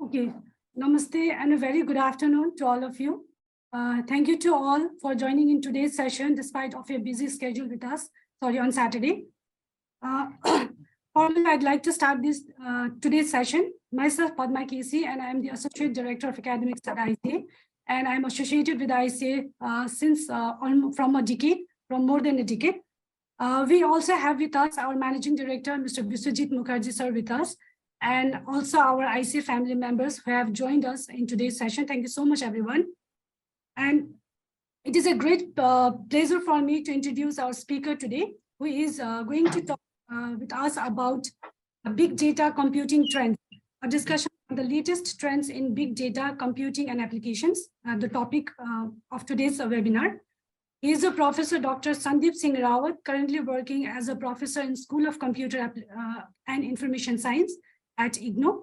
Okay, namaste and a very good afternoon to all of you. Thank you to all for joining in today's session despite of your busy schedule with us, on Saturday. Formally, I'd like to start this today's session. Myself, Padma Kesi, and I'm the Associate Director of Academics at ICA. And I'm associated with ICA since from more than a decade. We also have with us our Managing Director, Mr. Biswajit Mukherjee, sir, with us, and also our ICA family members who have joined us in today's session. Thank you so much, everyone. And it is a great pleasure for me to introduce our speaker today, who is going to talk with us about big data computing trends, a discussion on the latest trends in big data computing and applications, the topic of today's webinar. He is a Professor Dr. Sandeep Singh Rawat, currently working as a professor in School of Computer and Information Science at IGNOU,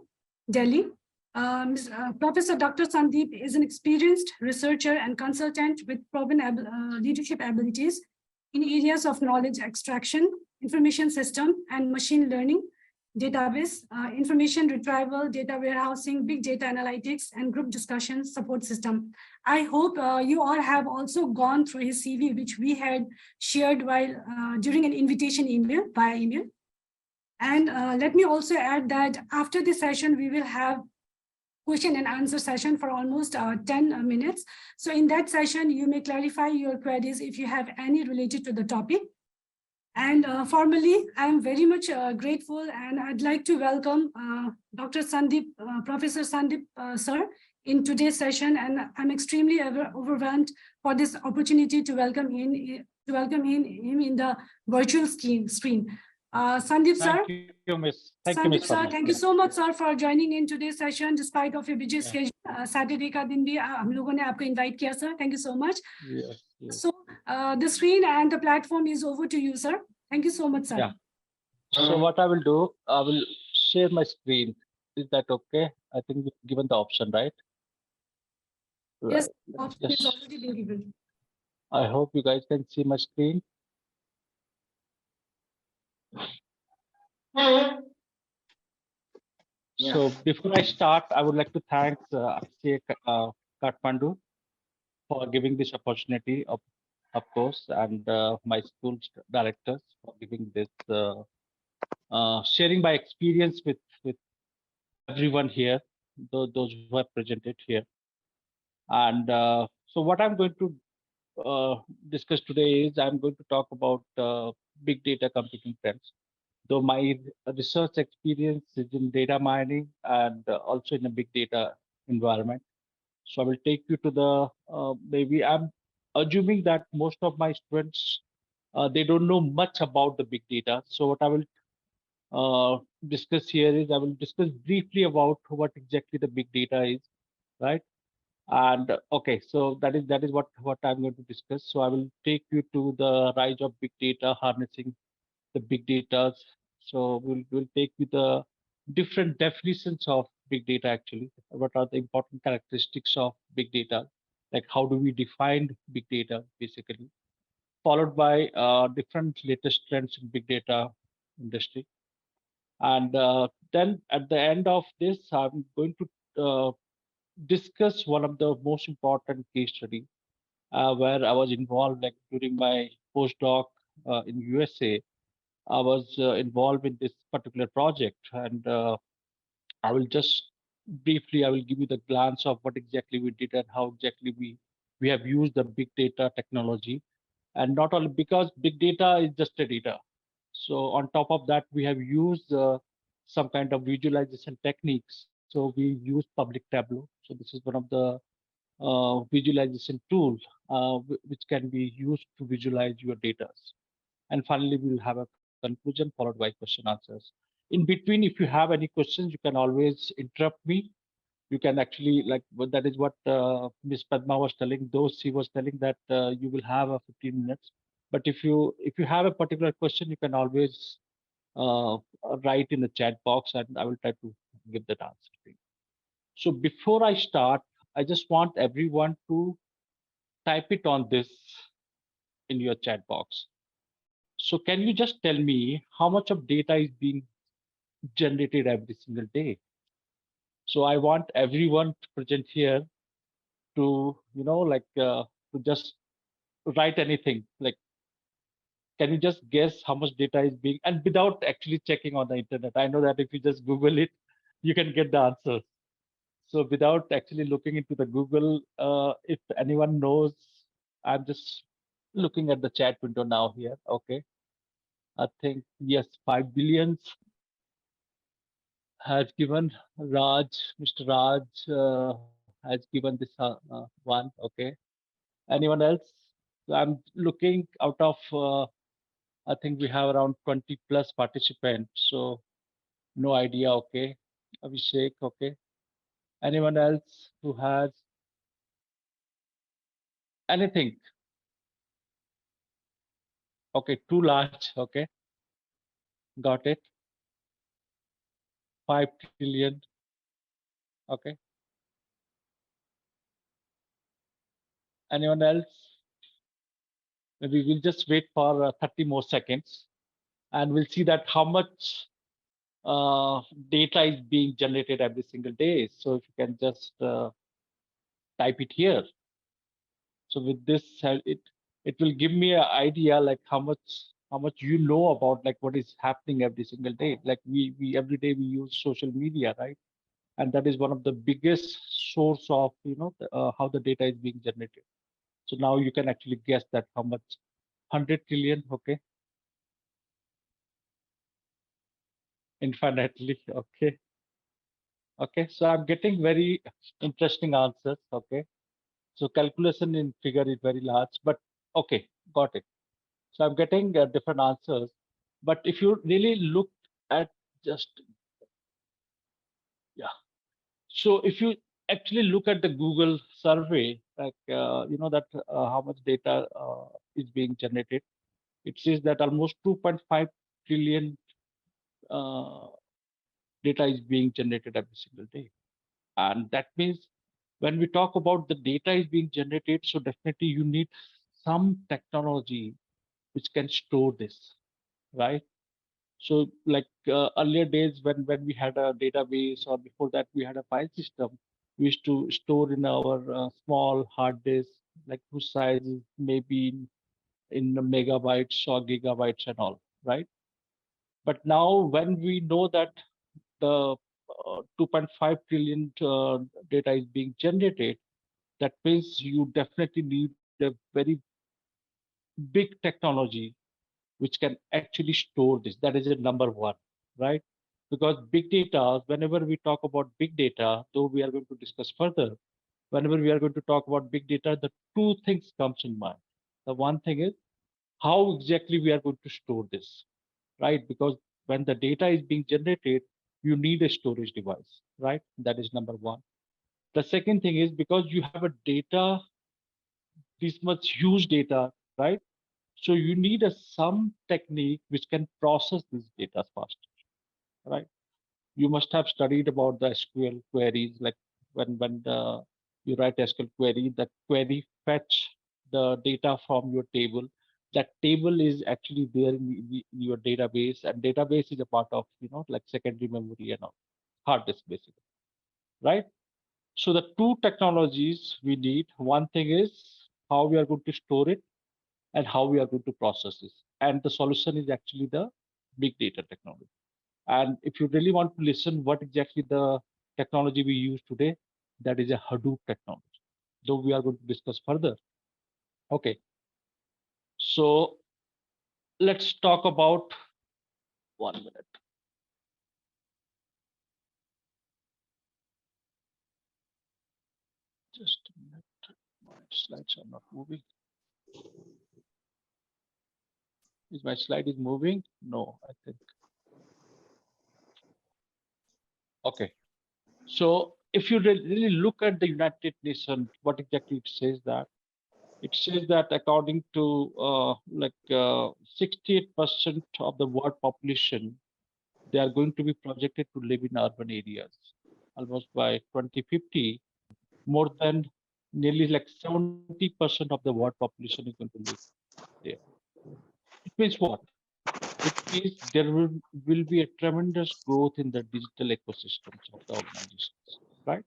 Delhi. Professor Dr. Sandeep is an experienced researcher and consultant with proven leadership abilities in areas of knowledge extraction, information system, and machine learning, database, information retrieval, data warehousing, big data analytics, and group discussion support system. I hope you all have also gone through his CV, which we had shared while during an invitation email, via email. And let me also add that after this session, we will have question and answer session for almost 10 minutes. So in that session, you may clarify your queries if you have any related to the topic. And formally, I'm very much grateful, and I'd like to welcome Dr. Sandeep, Professor Sandeep, sir, in today's session. And I'm extremely overwhelmed for this opportunity to welcome him in the virtual screen. Sandeep, sir. Thank you, Miss. Sandeep, sir, thank you so much, sir, for joining in today's session despite of your busy schedule. Saturday का दिन भी हम लोगों ने आपको invite किया, sir. Thank you so much. Yes. So the screen and the platform is over to you, sir. Thank you so much, sir. Yeah. So what I will do, I will share my screen. Is that okay? I think we've given the option, right? Yes, option is already been given. I hope you guys can see my screen. So before I start, I would like to thank ICA Kathmandu for giving this opportunity, of course, and my school directors for giving this, sharing my experience with everyone here, those who have presented here. And so what I'm going to discuss today is I'm going to talk about big data computing trends. Though my research experience is in data mining and also in a big data environment. So I will take you to the, maybe I'm assuming that most of my students, they don't know much about the big data. So what I will discuss here is I will discuss briefly about what exactly the big data is, right? And okay, so that is what I'm going to discuss. So I will take you to the rise of big data, harnessing the big data. So we'll take you the different definitions of big data actually. What are the important characteristics of big data? Like how do we define big data basically? Followed by different latest trends in big data industry. And then at the end of this, I'm going to discuss one of the most important case study where I was involved, like during my postdoc in USA. I was involved in this particular project, and I will just briefly, I will give you the glance of what exactly we did and how exactly we have used the big data technology, and not only because big data is just a data. So on top of that, we have used some kind of visualization techniques. So we use public Tableau. So this is one of the visualization tool which can be used to visualize your data. And finally, we will have a conclusion followed by question answers. In between, if you have any questions, you can always interrupt me. You can actually, like, that is what Ms. Padma was telling, though she was telling that you will have a 15 minutes. But if you have a particular question, you can always write in the chat box and I will try to give that answer to you. So before I start, I just want everyone to type it on this in your chat box. So can you just tell me how much of data is being generated every single day? So I want everyone present here to, to just write anything. Like, can you just guess how much data is being, and without actually checking on the internet? I know that if you just Google it, you can get the answers. So without actually looking into the Google, if anyone knows, I'm just looking at the chat window now here. Okay. I think, yes, 5 billions has given Raj, Mr. Raj has given this one. Okay. Anyone else? So I'm looking out of, I think we have around 20 plus participants. So no idea. Okay. Abhishek. Okay. Anyone else who has anything? Okay. Too large. Okay. Got it. 5 trillion. Okay. Anyone else? Maybe we'll just wait for 30 more seconds and we'll see that how much data is being generated every single day. So if you can just type it here. So with this, it will give me an idea like how much you know about like what is happening every single day. Like we every day we use social media, right? And that is one of the biggest source of how the data is being generated. So now you can actually guess that how much 100 trillion. Okay, infinitely. Okay. Okay, so I'm getting very interesting answers. Okay, so calculation in figure is very large, but okay, got it. So I'm getting different answers. But if you really look at just, yeah. So if you actually look at the Google survey, like, that how much data is being generated, it says that almost 2.5 trillion uh, data is being generated every single day. And that means when we talk about the data is being generated, so definitely you need some technology which can store this, right? So like earlier days when we had a database or before that we had a file system, we used to store in our small hard disk, like whose size is maybe in megabytes or gigabytes and all, right? But now when we know that the 2.5 trillion data is being generated, that means you definitely need a very big technology which can actually store this. That is a number one, right? Because big data, whenever we talk about big data, though we are going to discuss further, whenever we are going to talk about big data, the two things comes in mind. The one thing is how exactly we are going to store this, right? Because when the data is being generated, you need a storage device, right? That is number one. The second thing is because you have a data, this much huge data, right? So you need some technique which can process this data faster, right? You must have studied about the SQL queries, like when you write SQL query, the query fetch the data from your table. That table is actually there in your database, and database is a part of like secondary memory and all, hard disk basically, right? So the two technologies we need, one thing is how we are going to store it and how we are going to process this. And the solution is actually the big data technology. And if you really want to listen what exactly the technology we use today, that is a Hadoop technology, though we are going to discuss further. Okay, so let's talk about 1 minute. Just a minute. My slides are not moving. Is my slide is moving? No, I think. Okay. So if you really look at the United Nations, what exactly it says that? It says that according to 68% of the world population, they are going to be projected to live in urban areas. Almost by 2050, more than nearly like 70% of the world population is going to live there. It means what? It means there will be a tremendous growth in the digital ecosystems of the organizations. right?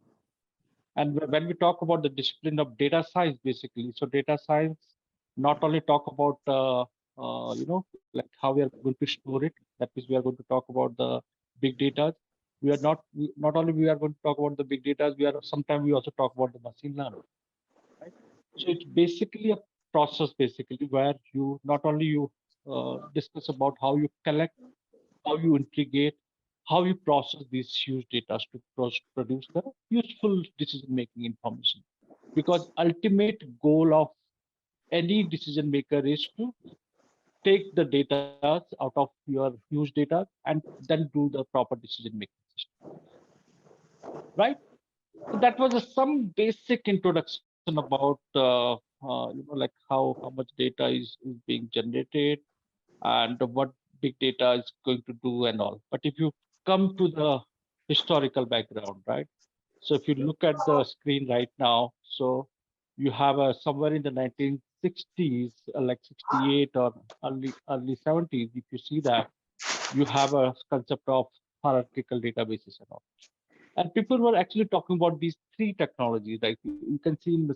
And when we talk about the discipline of data science, basically, so data science not only talk about like how we are going to store it. That means we are going to talk about the big data. Not only we are going to talk about the big data. We are sometimes we also talk about the machine learning, right? So it's basically a process, basically, where you not only you discuss about how you collect, how you integrate, how you process these huge data to produce the useful decision-making information. Because ultimate goal of any decision maker is to take the data out of your huge data and then do the proper decision making system, right? So that was some basic introduction about like how much data is being generated and what big data is going to do and all. But if you come to the historical background, right? So if you look at the screen right now, so you have a somewhere in the 1960s, like 68 or early 70s. If you see that, you have a concept of hierarchical databases and all. And people were actually talking about these three technologies. Like you can see in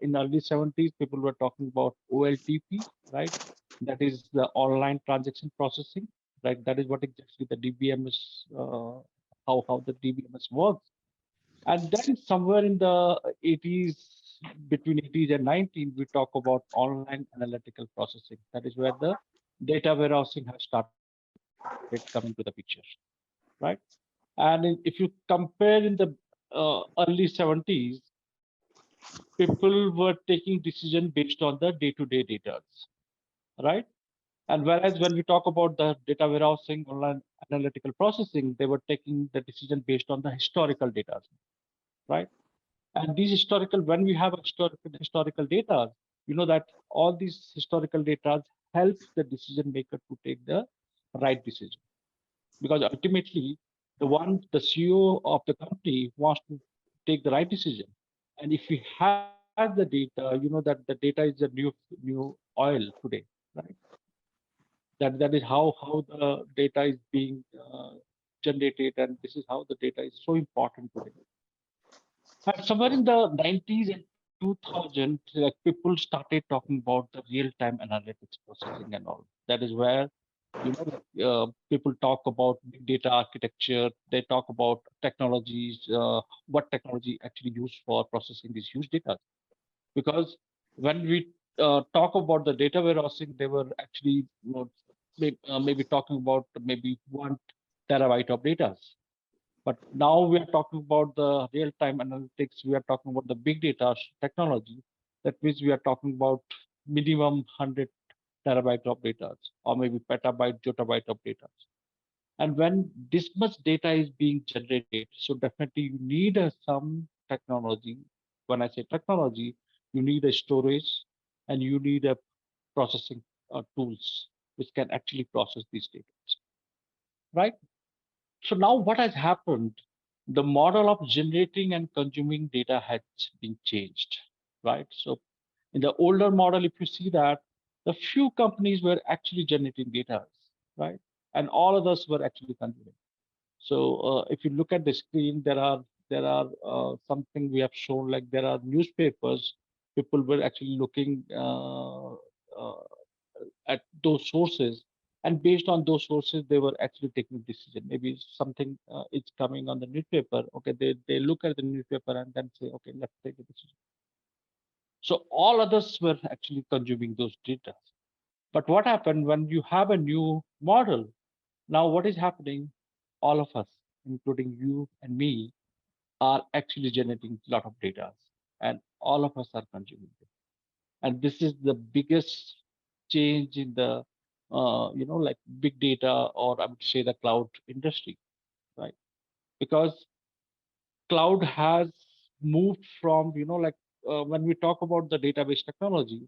in early 70s, people were talking about OLTP, right? That is the online transaction processing, right? That is what exactly the DBMS, how the DBMS works. And then somewhere in the 80s, between 80s and 90s, we talk about online analytical processing. That is where the data warehousing has started coming to the picture, right? And if you compare in the early 70s, people were taking decision based on the day-to-day data, right? And whereas when we talk about the data warehousing, online analytical processing, they were taking the decision based on the historical data, right? And these historical, when we have historical data, you know that all these historical data helps the decision maker to take the right decision. Because ultimately, the CEO of the company wants to take the right decision. And if we have the data, you know that the data is the new oil today, right? That is how the data is being generated, and this is how the data is so important today. And somewhere in the 90s and 2000, like people started talking about the real-time analytics processing and all. That is where, people talk about big data architecture. They talk about technologies, what technology actually used for processing these huge data. Because when we talk about the data warehousing, they were actually maybe talking about maybe 1 terabyte of data. But now we are talking about the real-time analytics. We are talking about the big data technology. That means we are talking about minimum 100 terabyte of data, or maybe petabyte, jottabyte of data. And when this much data is being generated, so definitely you need some technology. When I say technology, you need a storage and you need a processing tools which can actually process these data, right? So now what has happened? The model of generating and consuming data has been changed, right? So in the older model, if you see that, the few companies were actually generating data, right? And all others were actually consuming. So if you look at the screen, there are something we have shown, like there are newspapers. People were actually looking at those sources, and based on those sources, they were actually taking decision. Maybe something is coming on the newspaper. Okay, they look at the newspaper and then say, okay, let's take a decision. So all others were actually consuming those data. But what happened when you have a new model? Now what is happening? All of us, including you and me, are actually generating a lot of data, and all of us are consuming it. And this is the biggest change in the like big data, or I would say the cloud industry, right? Because cloud has moved from, like when we talk about the database technology,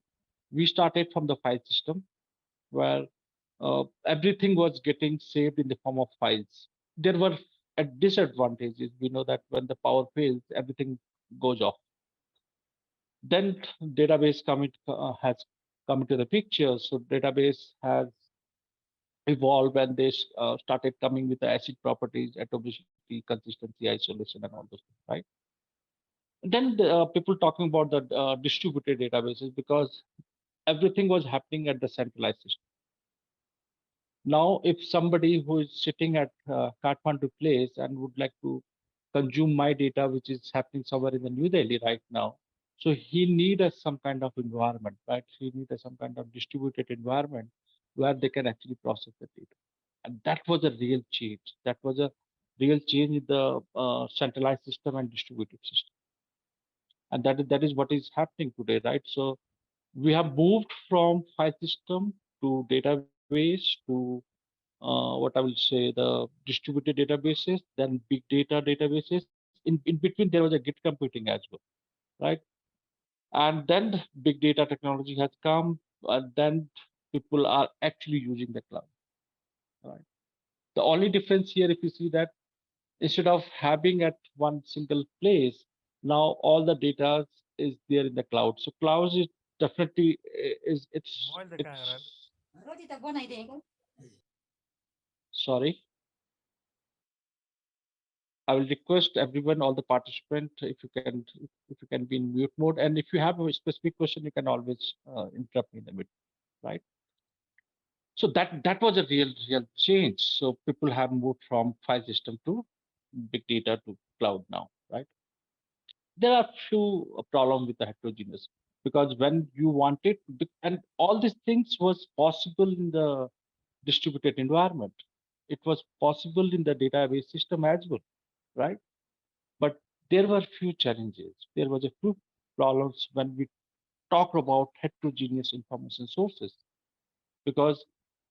we started from the file system where everything was getting saved in the form of files. There were disadvantages. We know that when the power fails, everything goes off. Then database has come into the picture. So database has evolved and they started coming with the acid properties, atomicity, consistency, isolation, and all those things, right? Then people talking about the distributed databases because everything was happening at the centralized system. Now, if somebody who is sitting at Kathmandu place and would like to consume my data, which is happening somewhere in the New Delhi right now, so he needs some kind of environment, right? He needs some kind of distributed environment where they can actually process the data. And that was a real change. That was a real change in the centralized system and distributed system. And that is what is happening today, right? So we have moved from file system to database to what I will say, the distributed databases, then big data databases. In between, there was a Git computing as well, right? And then big data technology has come, and then people are actually using the cloud, right? The only difference here, if you see that instead of having at one single place, now all the data is there in the cloud. So cloud is definitely it's sorry. I will request everyone, all the participants, if you can be in mute mode, and if you have a specific question, you can always interrupt me in the middle, right? So that was a real change. So people have moved from file system to big data to cloud now, right? There are few problems with the heterogeneous because when you wanted, and all these things was possible in the distributed environment. It was possible in the database system as well, right? But there were few challenges. There was a few problems when we talk about heterogeneous information sources, because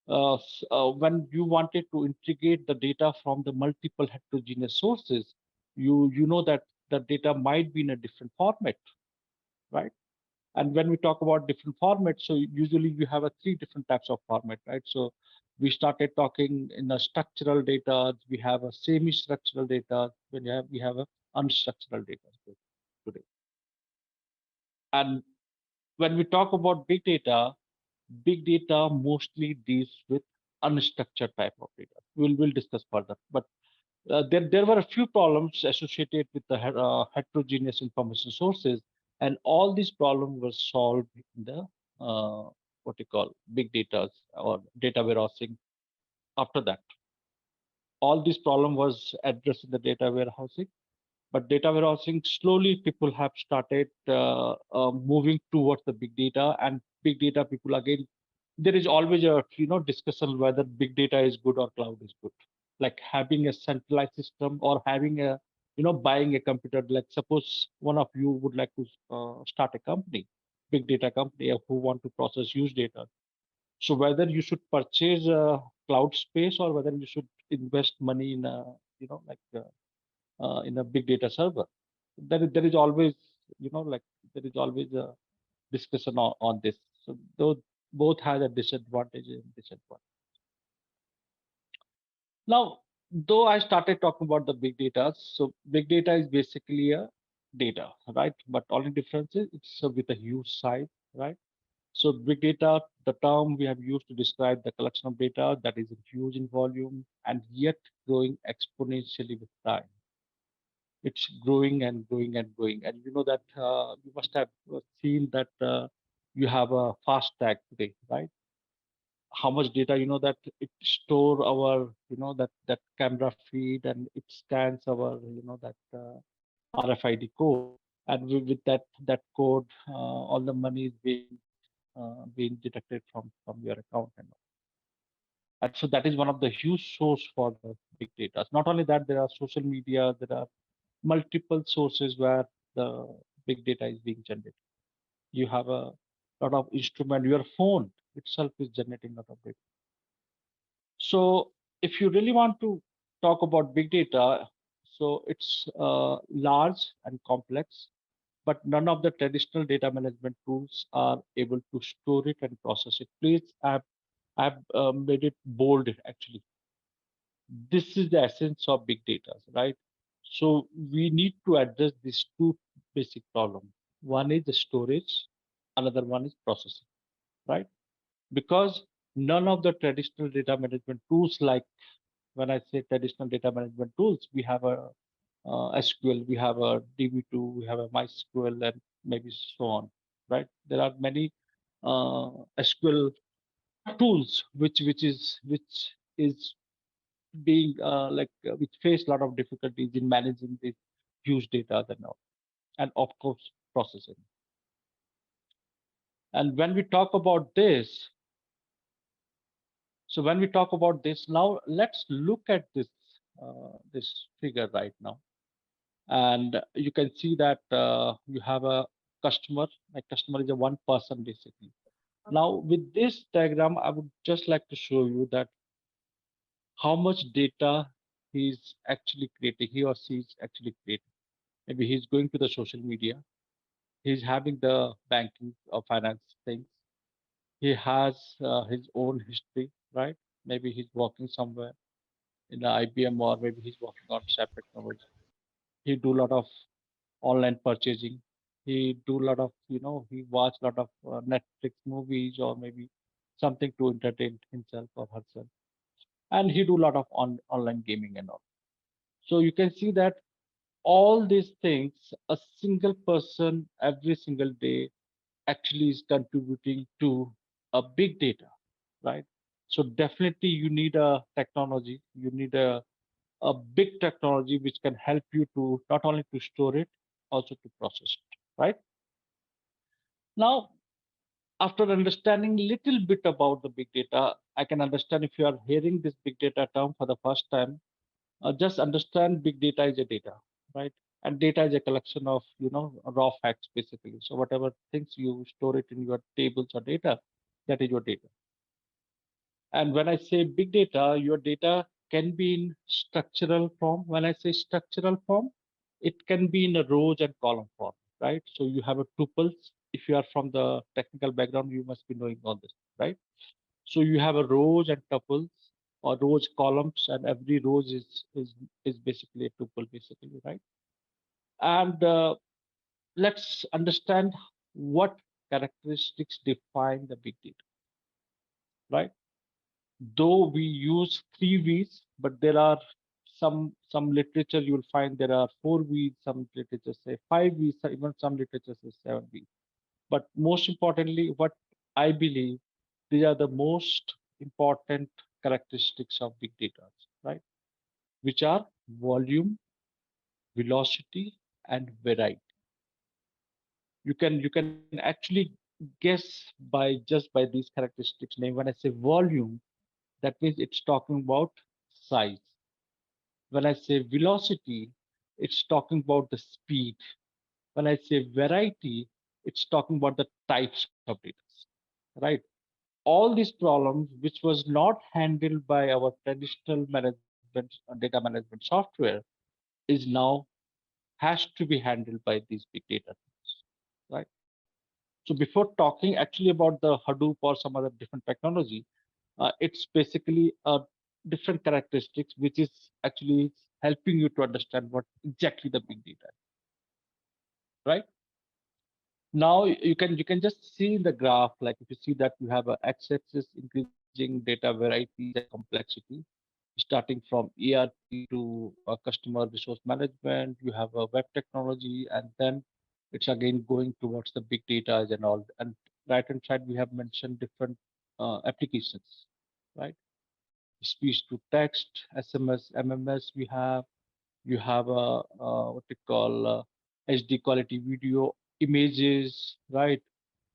when you wanted to integrate the data from the multiple heterogeneous sources, you know that the data might be in a different format, right? And when we talk about different formats, so usually you have a three different types of format, right? So we started talking in a structural data, we have a semi-structural data, when we have a unstructured data today. And when we talk about big data mostly deals with unstructured type of data. We'll discuss further, but there were a few problems associated with the heterogeneous information sources, and all these problems were solved in the what you call big data or data warehousing. After that, all this problem was addressed in the data warehousing, but data warehousing slowly people have started moving towards the big data, and big data people again, there is always a discussion whether big data is good or cloud is good, like having a centralized system or having a buying a computer. Like suppose one of you would like to start a company, big data company, who want to process huge data. So whether you should purchase a cloud space or whether you should invest money in a in a big data server, there is always like there is always a discussion on this. So those both have a disadvantage and disadvantage. Now, though I started talking about the big data, so big data is basically a data, right? But only difference is it's with a huge size, right? So big data, the term we have used to describe the collection of data that is huge in volume and yet growing exponentially with time. It's growing and growing and growing. And you know that you must have seen that you have a fast tag today, right? How much data that it store our that camera feed, and it scans our that RFID code, and with that code, all the money is being deducted from your account, and so that is one of the huge source for the big data. Not only that, there are social media, there are multiple sources where the big data is being generated. You have a lot of instrument. Your phone itself is generating a lot of data. So if you really want to talk about big data, so it's large and complex, but none of the traditional data management tools are able to store it and process it. Please, I've made it bold actually. This is the essence of big data, right? So we need to address these two basic problems. One is the storage, another one is processing, right? Because none of the traditional data management tools, like when I say traditional data management tools, we have a SQL, we have a DB2, we have a MySQL, and maybe so on, right? There are many SQL tools which is being which face a lot of difficulties in managing this huge data and of course processing. And when we talk about this, so when we talk about this now, let's look at this figure right now. And you can see that you have a customer. My customer is a one person basically. Now with this diagram, I would just like to show you that how much data he's actually creating, he or she is actually creating. Maybe he's going to the social media, he's having the banking or finance things, he has his own history, right? Maybe he's working somewhere in the IBM, or maybe he's working on SAP technology. He do a lot of online purchasing. He do a lot of, he watch a lot of Netflix movies, or maybe something to entertain himself or herself. And he do a lot of online gaming and all. So you can see that all these things, a single person every single day actually is contributing to a big data, right? So definitely you need a technology, you need a big technology which can help you to not only to store it, also to process it, right? Now, after understanding little bit about the big data, I can understand if you are hearing this big data term for the first time, just understand big data is a data, right? And data is a collection of, raw facts basically. So whatever things you store it in your tables or data, that is your data. And when I say big data, your data can be in structural form. When I say structural form, it can be in a rows and column form, right? So you have a tuples. If you are from the technical background, you must be knowing all this, right? So you have a rows and tuples, or rows columns, and every rows is basically a tuple, basically, right? And let's understand what characteristics define the big data, right? Though we use three V's, but there are some literature you will find there are four V's, some literature say five V's, even some literature say seven V's. But most importantly, what I believe, these are the most important characteristics of big data, right? Which are volume, velocity, and variety. You can actually guess by these characteristics. Name when I say volume, that means it's talking about size. When I say velocity, it's talking about the speed. When I say variety, it's talking about the types of data, right? All these problems, which was not handled by our traditional management, data management software, is now has to be handled by these big data tools, right? So before talking actually about the Hadoop or some other different technology, it's basically a different characteristics which is actually helping you to understand what exactly the big data is, right? Now you can just see in the graph, like if you see that you have a x-axis increasing data varieties and complexity, starting from ERP to customer resource management, you have a web technology, and then it's again going towards the big data and all. And right hand side we have mentioned different applications, right? Speech to text, SMS, MMS. You have a what we call HD quality video, images, right?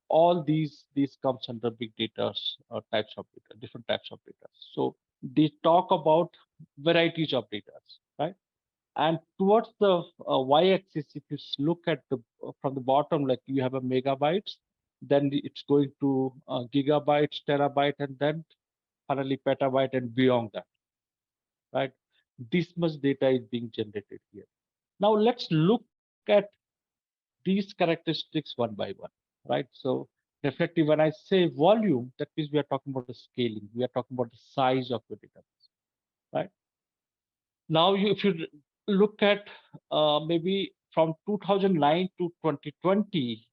All these comes under big data types of data, different types of data. So they talk about varieties of data, right? And towards the y-axis, if you look at the from the bottom, like you have a megabytes, then it's going to gigabytes, terabyte, and then finally petabyte and beyond that, right? This much data is being generated here. Now let's look at these characteristics one by one, right? So definitely when I say volume, that means we are talking about the scaling. We are talking about the size of the database, right? Now, if you look at maybe from 2009 to 2020,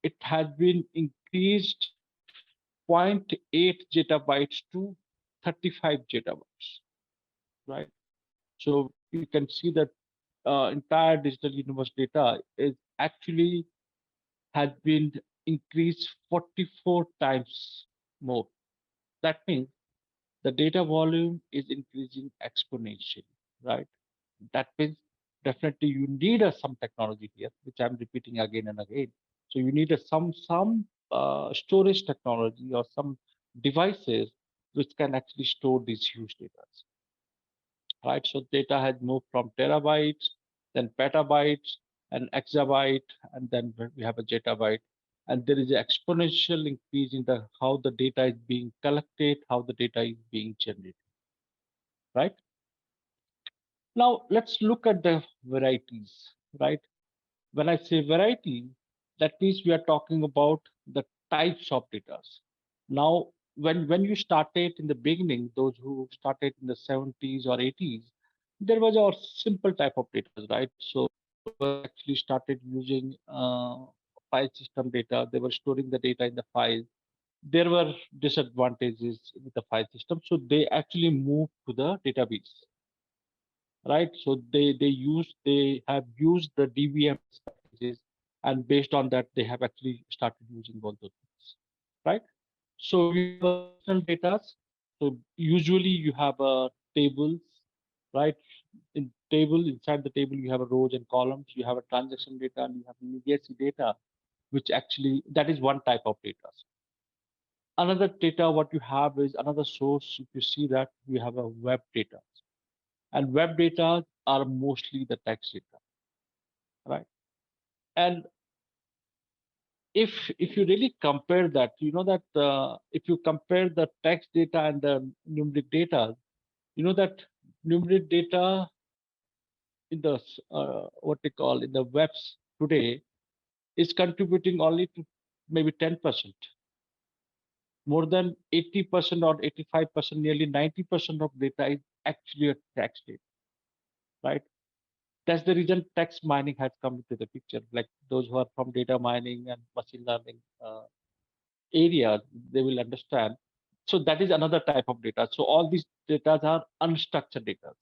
it has been increased 0.8 zettabytes to 35 zettabytes, right? So you can see that entire digital universe data is actually has been increased 44 times more. That means the data volume is increasing exponentially, right? That means definitely you need some technology here, which I'm repeating again and again. So you need some storage technology or some devices which can actually store these huge data, right? So data has moved from terabytes, then petabytes, and exabyte, and then we have a zettabyte. And there is an exponential increase in the how the data is being collected, how the data is being generated, right? Now let's look at the varieties, right? When I say variety, that means we are talking about the types of data. Now, when you started in the beginning, those who started in the 70s or 80s, there was a simple type of data, right? So those who actually started using file system data, they were storing the data in the file. There were disadvantages with the file system, so they actually moved to the database, right? So they have used the DBMS packages, and based on that, they have actually started using all those things, right? So you have a relational data. So usually you have a tables, right? In table inside the table you have a rows and columns. You have a transaction data and you have legacy data, which actually that is one type of data. Another data what you have is another source. If you see that we have a web data, and web data are mostly the text data, right? And if you really compare that, you know that if you compare the text data and the numeric data, you know that numeric data in the what they call in the webs today is contributing only to maybe 10%. More than 80% or 85%, nearly 90% of data is actually a text data, right? That's the reason text mining has come into the picture. Like those who are from data mining and machine learning areas, they will understand. So that is another type of data. So all these data are unstructured data.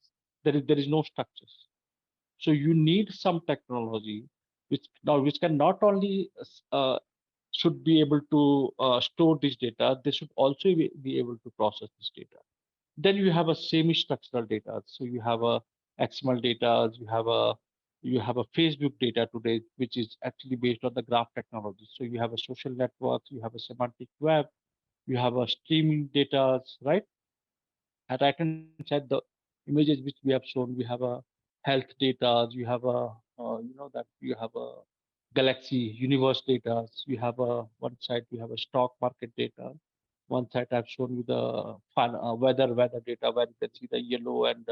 There is no structures. So you need some technology which can not only should be able to store this data, they should also be able to process this data. Then you have a semi-structural data. So you have a XML data, you have a Facebook data today, which is actually based on the graph technology. So you have a social networks, you have a semantic web, you have a streaming data, right? At right hand side, the images which we have shown, we have a health data, you have a that you have a galaxy universe data, you have a one side we have a stock market data, one side I've shown you the weather data where you can see the yellow and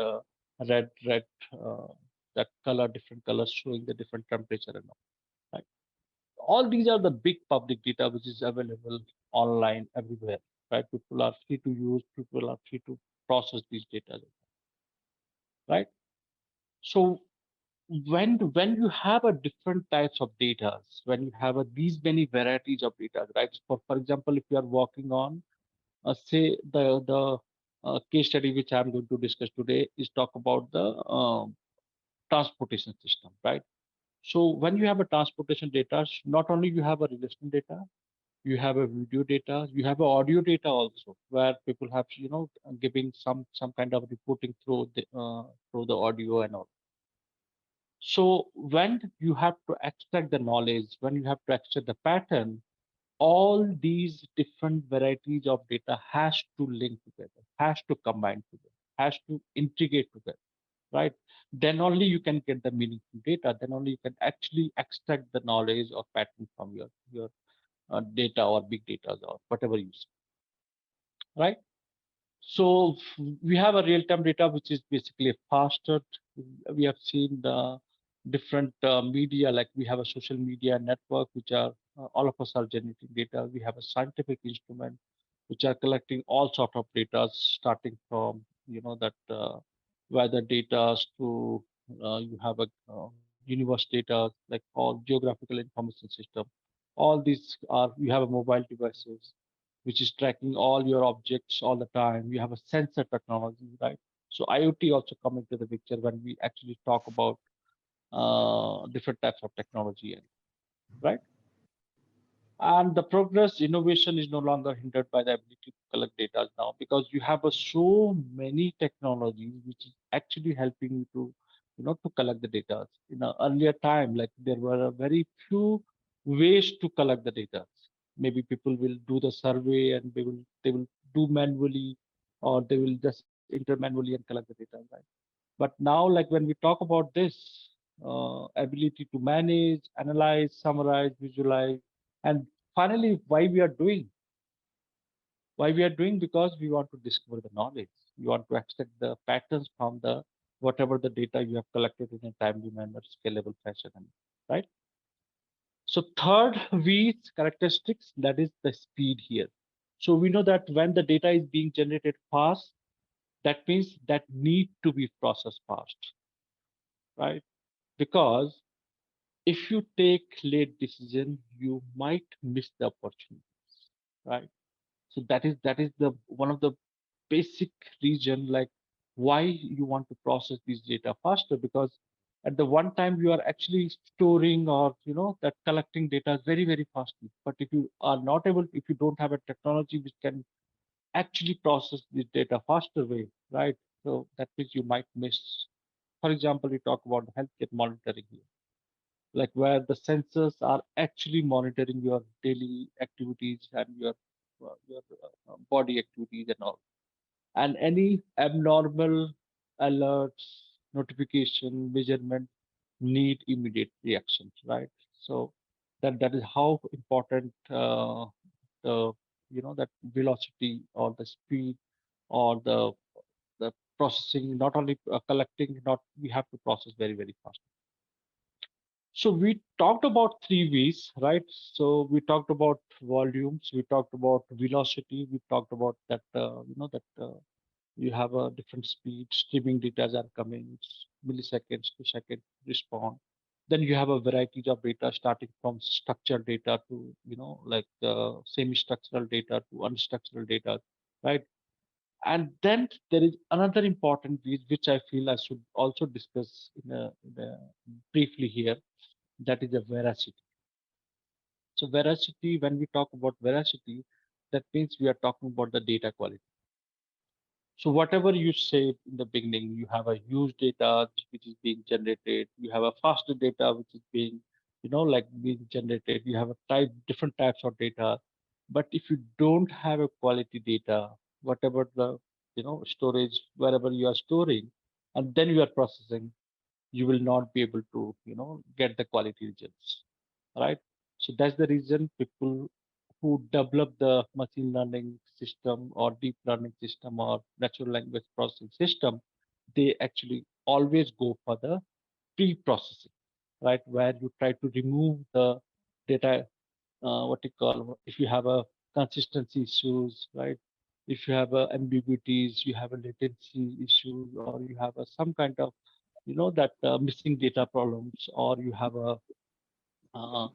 red that color, different colors showing the different temperature and all. Right? All these are the big public data which is available online everywhere. Right? People are free to use. People are free to process these data. Right? So when you have a different types of data, when you have these many varieties of data, right? For example, if you are working on say the case study which I'm going to discuss today is talk about the transportation system, right? So when you have a transportation data, not only you have a relational data, you have a video data, you have a audio data also, where people have giving some kind of reporting through the audio and all. So when you have to extract the knowledge, when you have to extract the pattern, all these different varieties of data has to link together, has to combine together, has to integrate together, right? Then only you can get the meaningful data. Then only you can actually extract the knowledge or pattern from your data or big data or whatever you see, right? So we have a real-time data, which is basically faster. We have seen the different media, like we have a social media network, which are all of us are generating data. We have a scientific instrument, which are collecting all sort of data, starting from that weather data to you have a universe data, like all geographical information system. All these are you have a mobile devices, which is tracking all your objects all the time. You have a sensor technology, right? So IoT also come into the picture when we actually talk about different types of technology, right? And the progress innovation is no longer hindered by the ability to collect data now, because you have so many technologies which is actually helping you to, to collect the data. In an earlier time, like there were a very few ways to collect the data. Maybe people will do the survey and they will do manually, or they will just enter manually and collect the data, right? But now, like when we talk about this ability to manage, analyze, summarize, visualize, and finally, why we are doing, because we want to discover the knowledge. We want to extract the patterns from the whatever the data you have collected in a timely manner, scalable fashion, right? So third V characteristics, that is the speed here. So we know that when the data is being generated fast, that means that need to be processed fast, right? Because if you take late decision, you might miss the opportunities, right? So that is the one of the basic reason, like why you want to process this data faster, because at the one time you are actually storing, or that collecting data very very fastly. But if you are not able, if you don't have a technology which can actually process this data faster way, right? So that means you might miss. For example, we talk about healthcare monitoring here, like where the sensors are actually monitoring your daily activities and your body activities and all, and any abnormal alerts, notification, measurement need immediate reactions, right? So that is how important the that velocity or the speed or the processing, not only collecting, not we have to process very very fast. So we talked about three V's, right? So we talked about volumes, we talked about velocity, we talked about that you have a different speed, streaming data are coming, milliseconds to second respond. Then you have a varieties of data starting from structured data to like semi-structural data to unstructured data, right? And then there is another important piece which I feel I should also discuss briefly here, that is a veracity. So veracity, when we talk about veracity, that means we are talking about the data quality. So whatever you say in the beginning, you have a huge data which is being generated, you have a faster data which is being, like being generated, you have a different types of data. But if you don't have a quality data, whatever the, storage, wherever you are storing, and then you are processing, you will not be able to, get the quality results, right? So that's the reason people who develop the machine learning system or deep learning system or natural language processing system, they actually always go for the pre-processing, right? Where you try to remove the data, what you call, if you have a consistency issues, right? If you have ambiguities, you have a latency issues, or you have some kind of, that missing data problems, or you have a uh,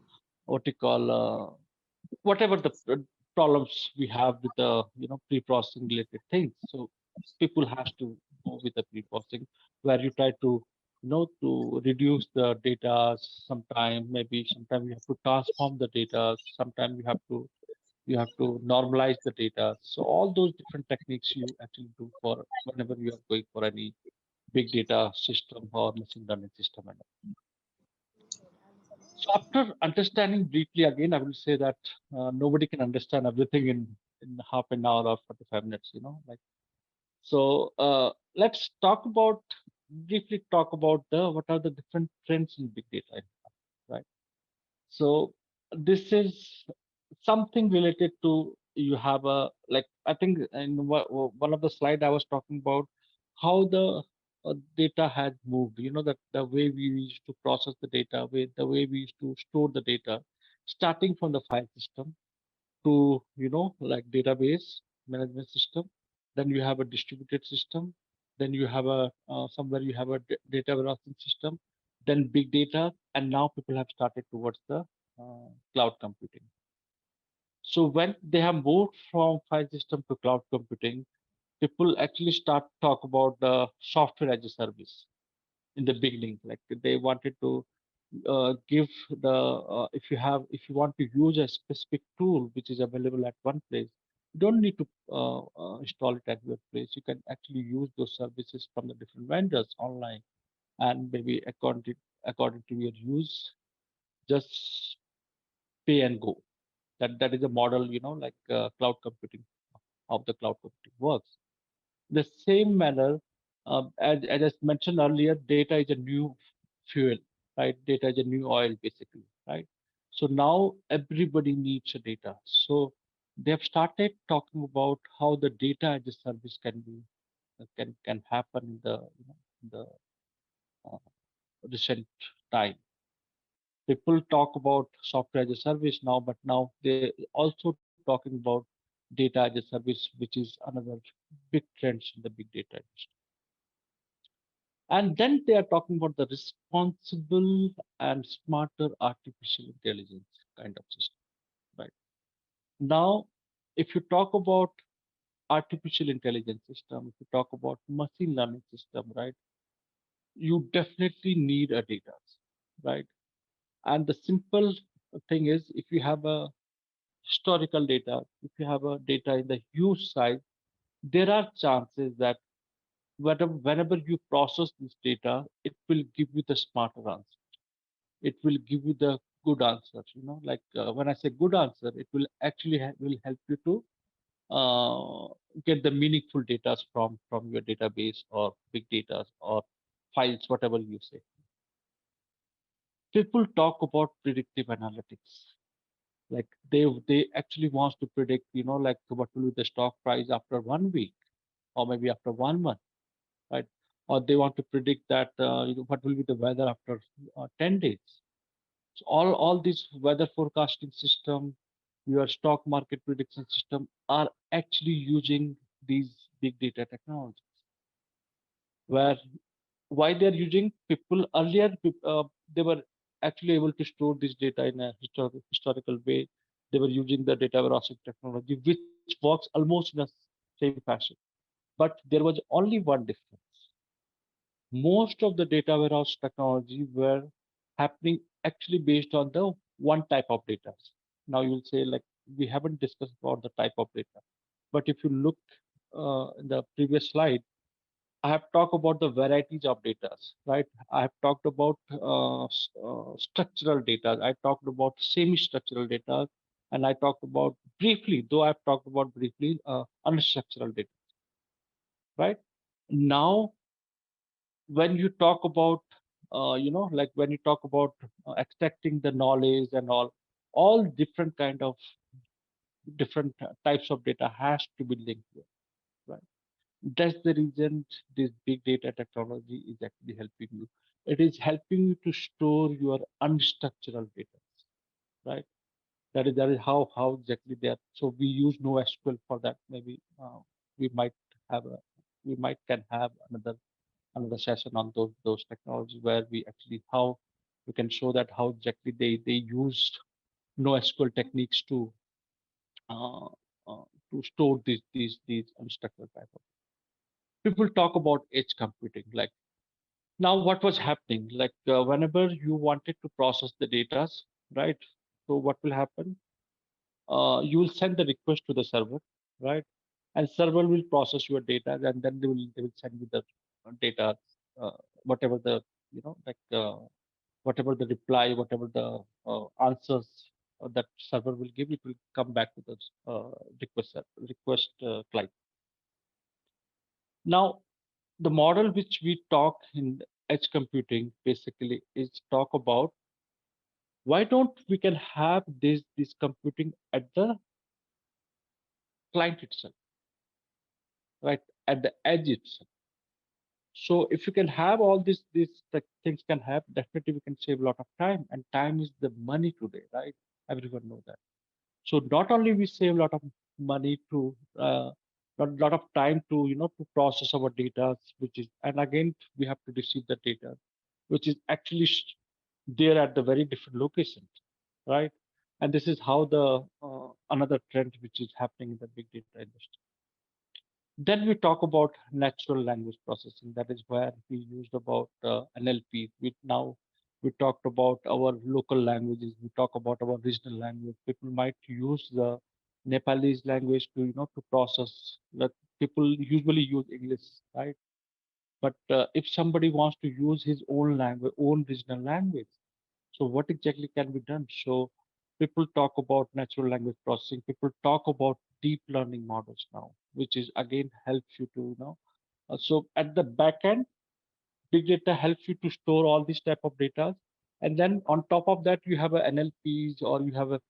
what you call whatever the problems we have with the pre-processing related things. So people has to go with the pre-processing, where you try to to reduce the data. Sometime maybe sometime you have to transform the data. Sometime you have to normalize the data. So all those different techniques you actually do for whenever you are going for any big data system or machine learning system. And so after understanding briefly again, I will say that nobody can understand everything in half an hour or 45 minutes. Like so. Let's talk about briefly talk about the what are the different trends in big data, right? So this is something related to you have a like I think in one of the slide I was talking about how the data has moved. That the way we used to process the data, the way we used to store the data, starting from the file system to like database management system. Then you have a distributed system. Then you have a somewhere you have a data warehousing system. Then big data, and now people have started towards the cloud computing. So when they have moved from file system to cloud computing, people actually start talk about the software as a service in the beginning. Like they wanted to give the if you want to use a specific tool which is available at one place, you don't need to install it at your place. You can actually use those services from the different vendors online, and maybe according to your use, just pay and go. That is a model, like cloud computing, how the cloud computing works. The same manner, as I mentioned earlier, data is a new fuel, right? Data is a new oil, basically, right? So now everybody needs a data. So they have started talking about how the data as a service can be can happen in the uh, recent time. People talk about software as a service now, but now they're also talking about data as a service, which is another big trend in the big data industry. And then they are talking about the responsible and smarter artificial intelligence kind of system, right? Now, if you talk about artificial intelligence system, if you talk about machine learning system, right, you definitely need a data, right? And the simple thing is, if you have a historical data, if you have a data in the huge size, there are chances that whenever you process this data, it will give you the smarter answer. It will give you the good answer. Like when I say good answer, it will actually will help you to get the meaningful data from your database or big data or files, whatever you say. People talk about predictive analytics. Like they actually wants to predict, like what will be the stock price after 1 week or maybe after 1 month, right? Or they want to predict that what will be the weather after 10 days. So all these weather forecasting system, your stock market prediction system are actually using these big data technologies. Where why they're using, people earlier, they were actually able to store this data in a historical way. They were using the data warehousing technology, which works almost in the same fashion. But there was only one difference. Most of the data warehouse technology were happening actually based on the one type of data. Now you'll say, like, we haven't discussed about the type of data, but if you look in the previous slide, I have talked about the varieties of data, right? I have talked about structural data. I talked about semi-structural data, and I talked about briefly, though I've talked about briefly, unstructural data, right? Now, when you talk about, like when you talk about extracting the knowledge and all different kind of different types of data has to be linked here, right? That's the reason this big data technology is actually helping you. It is helping you to store your unstructured data, right? That is how exactly they are. So we use NoSQL for that. Maybe we might have a we might can have another session on those technologies where we actually how we can show that how exactly they used NoSQL techniques uh, to store these unstructured type of. People talk about edge computing. Like now, what was happening? Like whenever you wanted to process the data, right? So what will happen? You will send the request to the server, right? And server will process your data, and then they will send you the data, uh, whatever the like whatever the reply, whatever the answers that server will give, it will come back to the request client. Now, the model which we talk in edge computing basically is talk about why don't we can have this computing at the client itself, right, at the edge itself. So if you can have all these things can have, definitely we can save a lot of time, and time is the money today, right? Everyone know that. So not only we save a lot of money to lot of time to to process our data, which is, and again we have to receive the data, which is actually there at the very different locations, right? And this is how the another trend which is happening in the big data industry. Then we talk about natural language processing. That is where we used about NLP. We talked about our local languages. We talk about our regional language. People might use the Nepalese language to to process. That people usually use English, right? But if somebody wants to use his own language, own regional language, so what exactly can be done? So people talk about natural language processing. People talk about deep learning models now, which is again helps you to so at the back end, big data helps you to store all these type of data, and then on top of that, you have a NLPs or you have a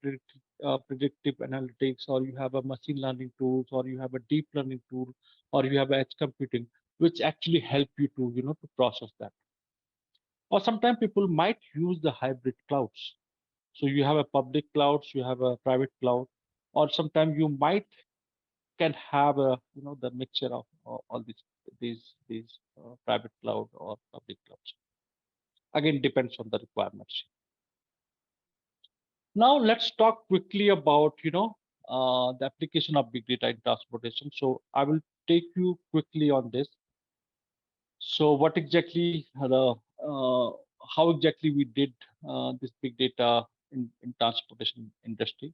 predictive analytics, or you have a machine learning tools, or you have a deep learning tool, or you have edge computing, which actually help you to to process that. Or sometimes people might use the hybrid clouds. So you have a public clouds, you have a private cloud, or sometimes you might can have a the mixture of all these private cloud or public clouds. Again, depends on the requirements. Now let's talk quickly about the application of big data in transportation. So I will take you quickly on this. So what exactly how exactly we did this big data in transportation industry.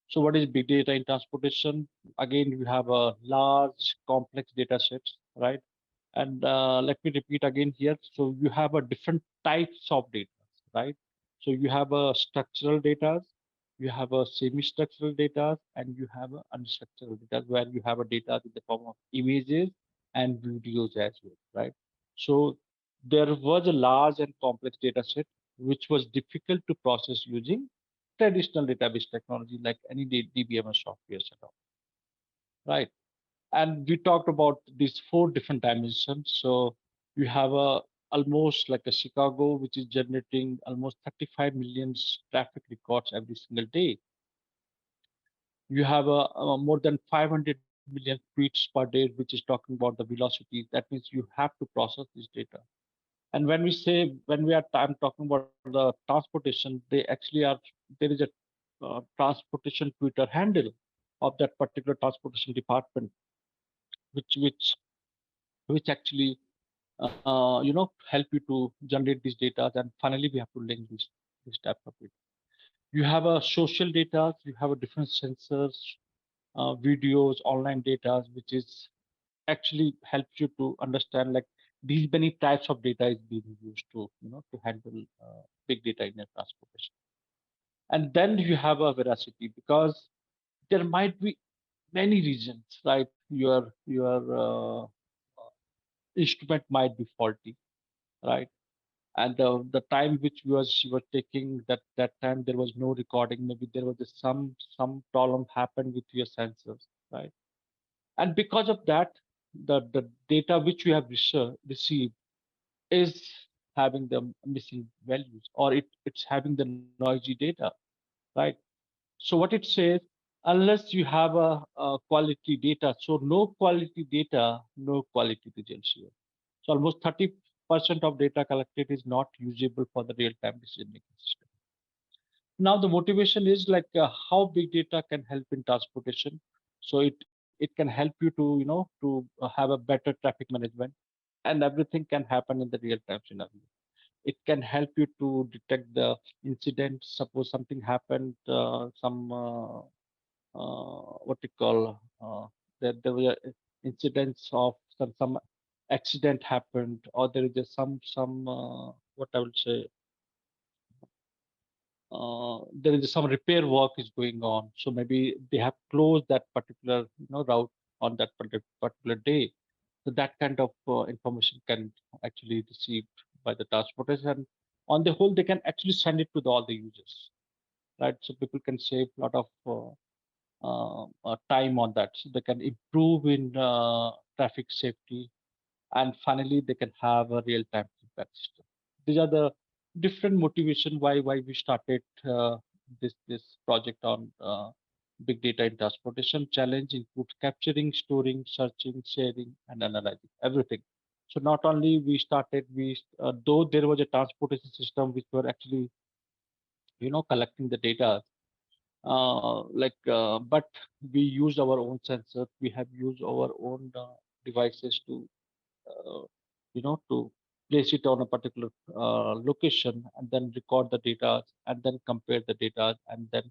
So what is big data in transportation? Again, you have a large complex data sets, right? And let me repeat again here. So you have a different types of data, right? So you have a structural data, you have a semi-structural data, and you have a unstructured data where you have a data in the form of images and videos as well, right? So there was a large and complex data set which was difficult to process using traditional database technology like any DBMS software setup, right? And we talked about these four different dimensions. So you have a almost like a Chicago, which is generating almost 35 million traffic records every single day. You have a more than 500 million tweets per day, which is talking about the velocity. That means you have to process this data. And when we are time talking about the transportation, they actually are there is a transportation Twitter handle of that particular transportation department, which actually help you to generate these data, and finally we have to link this type of it. You have a social data, you have a different sensors, videos, online data, which is actually helps you to understand like these many types of data is being used to to handle big data in a transportation. And then you have a veracity, because there might be many reasons, right? Your instrument might be faulty, right? And the time which you were taking, that time there was no recording, maybe there was some problem happened with your sensors, right? And because of that, the data which you have received is having the missing values, or it's having the noisy data, right? So what it says, unless you have a quality data, so no quality data, no quality results here. So almost 30% of data collected is not usable for the real-time decision-making system. Now the motivation is like how big data can help in transportation. So it can help you to to have a better traffic management, and everything can happen in the real-time scenario. It can help you to detect the incident. Suppose something happened, some what you call there were incidents of some accident happened, or there is just some what I would say, there is some repair work is going on. So maybe they have closed that particular route on that particular day. So that kind of information can actually received by the transporters, and on the whole, they can actually send it to all the users, right? So people can save a lot of time on that. So they can improve in traffic safety, and finally they can have a real-time feedback system. These are the different motivation why we started this project on big data in transportation. Challenge includes capturing, storing, searching, sharing, and analyzing everything. So not only we started, we though there was a transportation system which were actually collecting the data, But we use our own sensor. We have used our own devices to, to place it on a particular location and then record the data and then compare the data and then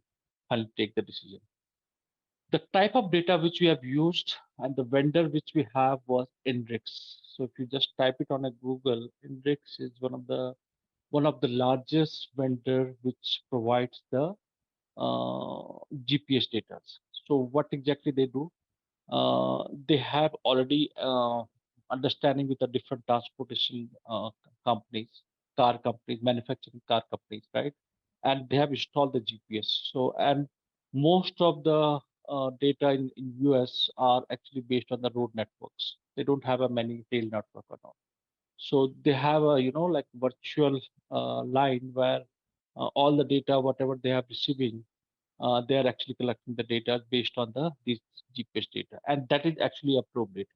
finally take the decision. The type of data which we have used and the vendor which we have was Inrix. So if you just type it on a Google, Inrix is one of the largest vendor which provides the GPS data. So what exactly they do? They have already understanding with the different transportation companies, car companies, manufacturing car companies, right? And they have installed the GPS. So and most of the data in US are actually based on the road networks. They don't have a many tail network or not. So they have a like virtual line where all the data, whatever they are receiving, they are actually collecting the data based on these GPS data, and that is actually appropriate,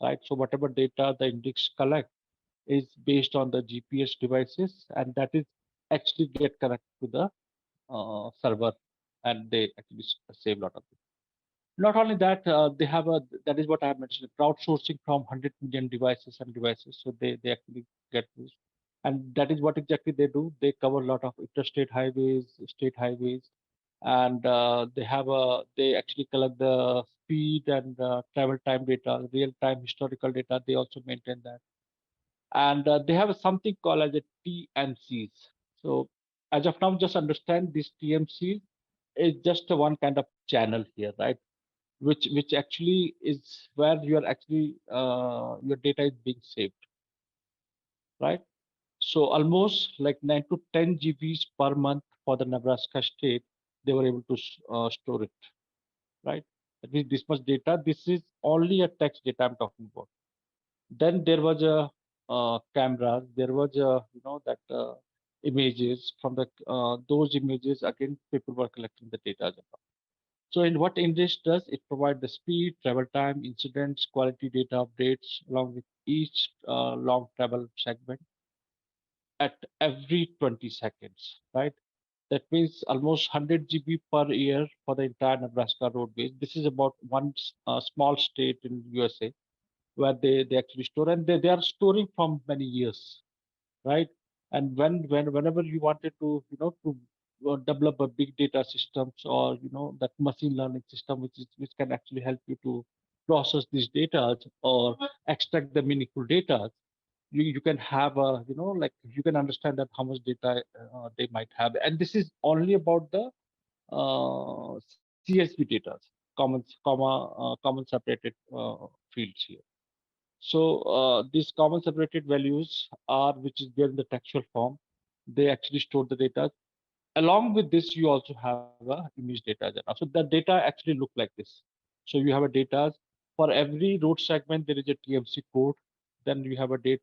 right? So whatever data the index collect is based on the GPS devices, and that is actually get connected to the server, and they actually save a lot of it. Not only that, they have a that is what I have mentioned, crowdsourcing from 100 million devices and devices. So they actually get this, and that is what exactly they do. They cover a lot of interstate highways, state highways, and they actually collect the speed and travel time data, real time historical data. They also maintain that, and they have something called as a TMCs. So as of now, just understand this TMCs is just a one kind of channel here, right? Which actually is where you are actually your data is being saved, right? So almost like 9 to 10 GBs per month for the Nebraska state, they were able to store it, right? That means this much data. This is only a text data I'm talking about. Then there was a cameras. There was a that images from the those images again people were collecting the data. So in what Index does, it provides the speed, travel time, incidents, quality data updates along with each long travel segment at every 20 seconds, right? That means almost 100 GB per year for the entire Nebraska roadways. This is about one small state in USA where they actually store, and they are storing from many years, right? And whenever you wanted to to develop a big data systems or that machine learning system which can actually help you to process these data or extract the meaningful data, you can have a like you can understand that how much data they might have, and this is only about the CSV data, common separated fields here. So these common separated values are which is there in the textual form. They actually store the data. Along with this, you also have a image data. So the data actually look like this. So you have a data for every road segment. There is a TMC code. Then you have a date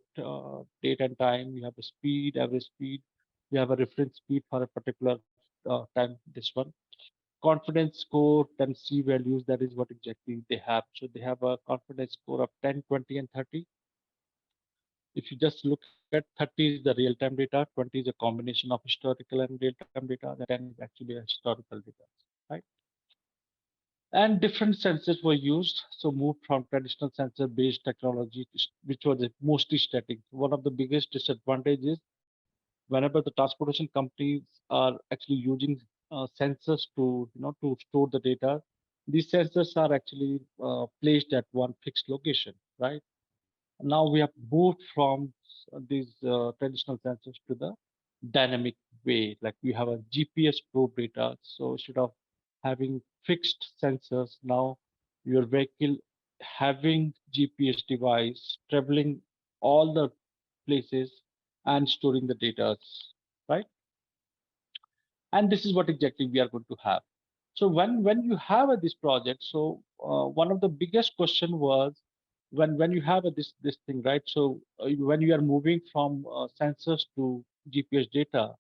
and time. You have a speed, average speed. You have a reference speed for a particular time. This one confidence score, then C values. That is what exactly they have. So they have a confidence score of 10, 20, and 30. If you just look at 30 is the real-time data, 20 is a combination of historical and real-time data, then 10 is actually a historical data, right? And different sensors were used. So moved from traditional sensor-based technology, which was mostly static. One of the biggest disadvantages whenever the transportation companies are actually using sensors to to store the data, these sensors are actually placed at one fixed location, right? Now we have moved from these traditional sensors to the dynamic way. Like we have a GPS probe data. So instead of having fixed sensors, now your vehicle having GPS device traveling all the places and storing the data, right? And this is what exactly we are going to have. So when you have this project, so one of the biggest question was when you have this thing, right? So when you are moving from sensors to GPS data,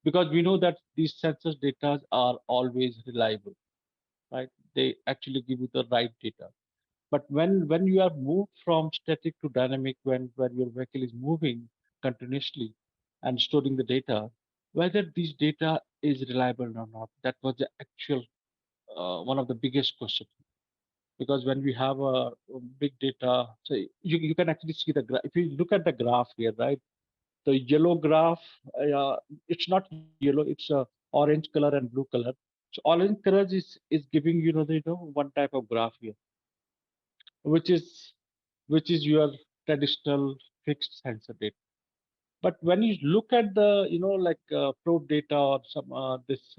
because we know that these sensors data are always reliable, right? They actually give you the right data. But when you are moved from static to dynamic, when your vehicle is moving continuously and storing the data, whether these data is reliable or not? That was the actual one of the biggest questions. Because when we have a big data, so you can actually see the graph. If you look at the graph here, right? The yellow graph, it's not yellow, it's a orange color and blue color. So orange color is giving one type of graph here, which is your traditional fixed sensor data. But when you look at the probe data or some this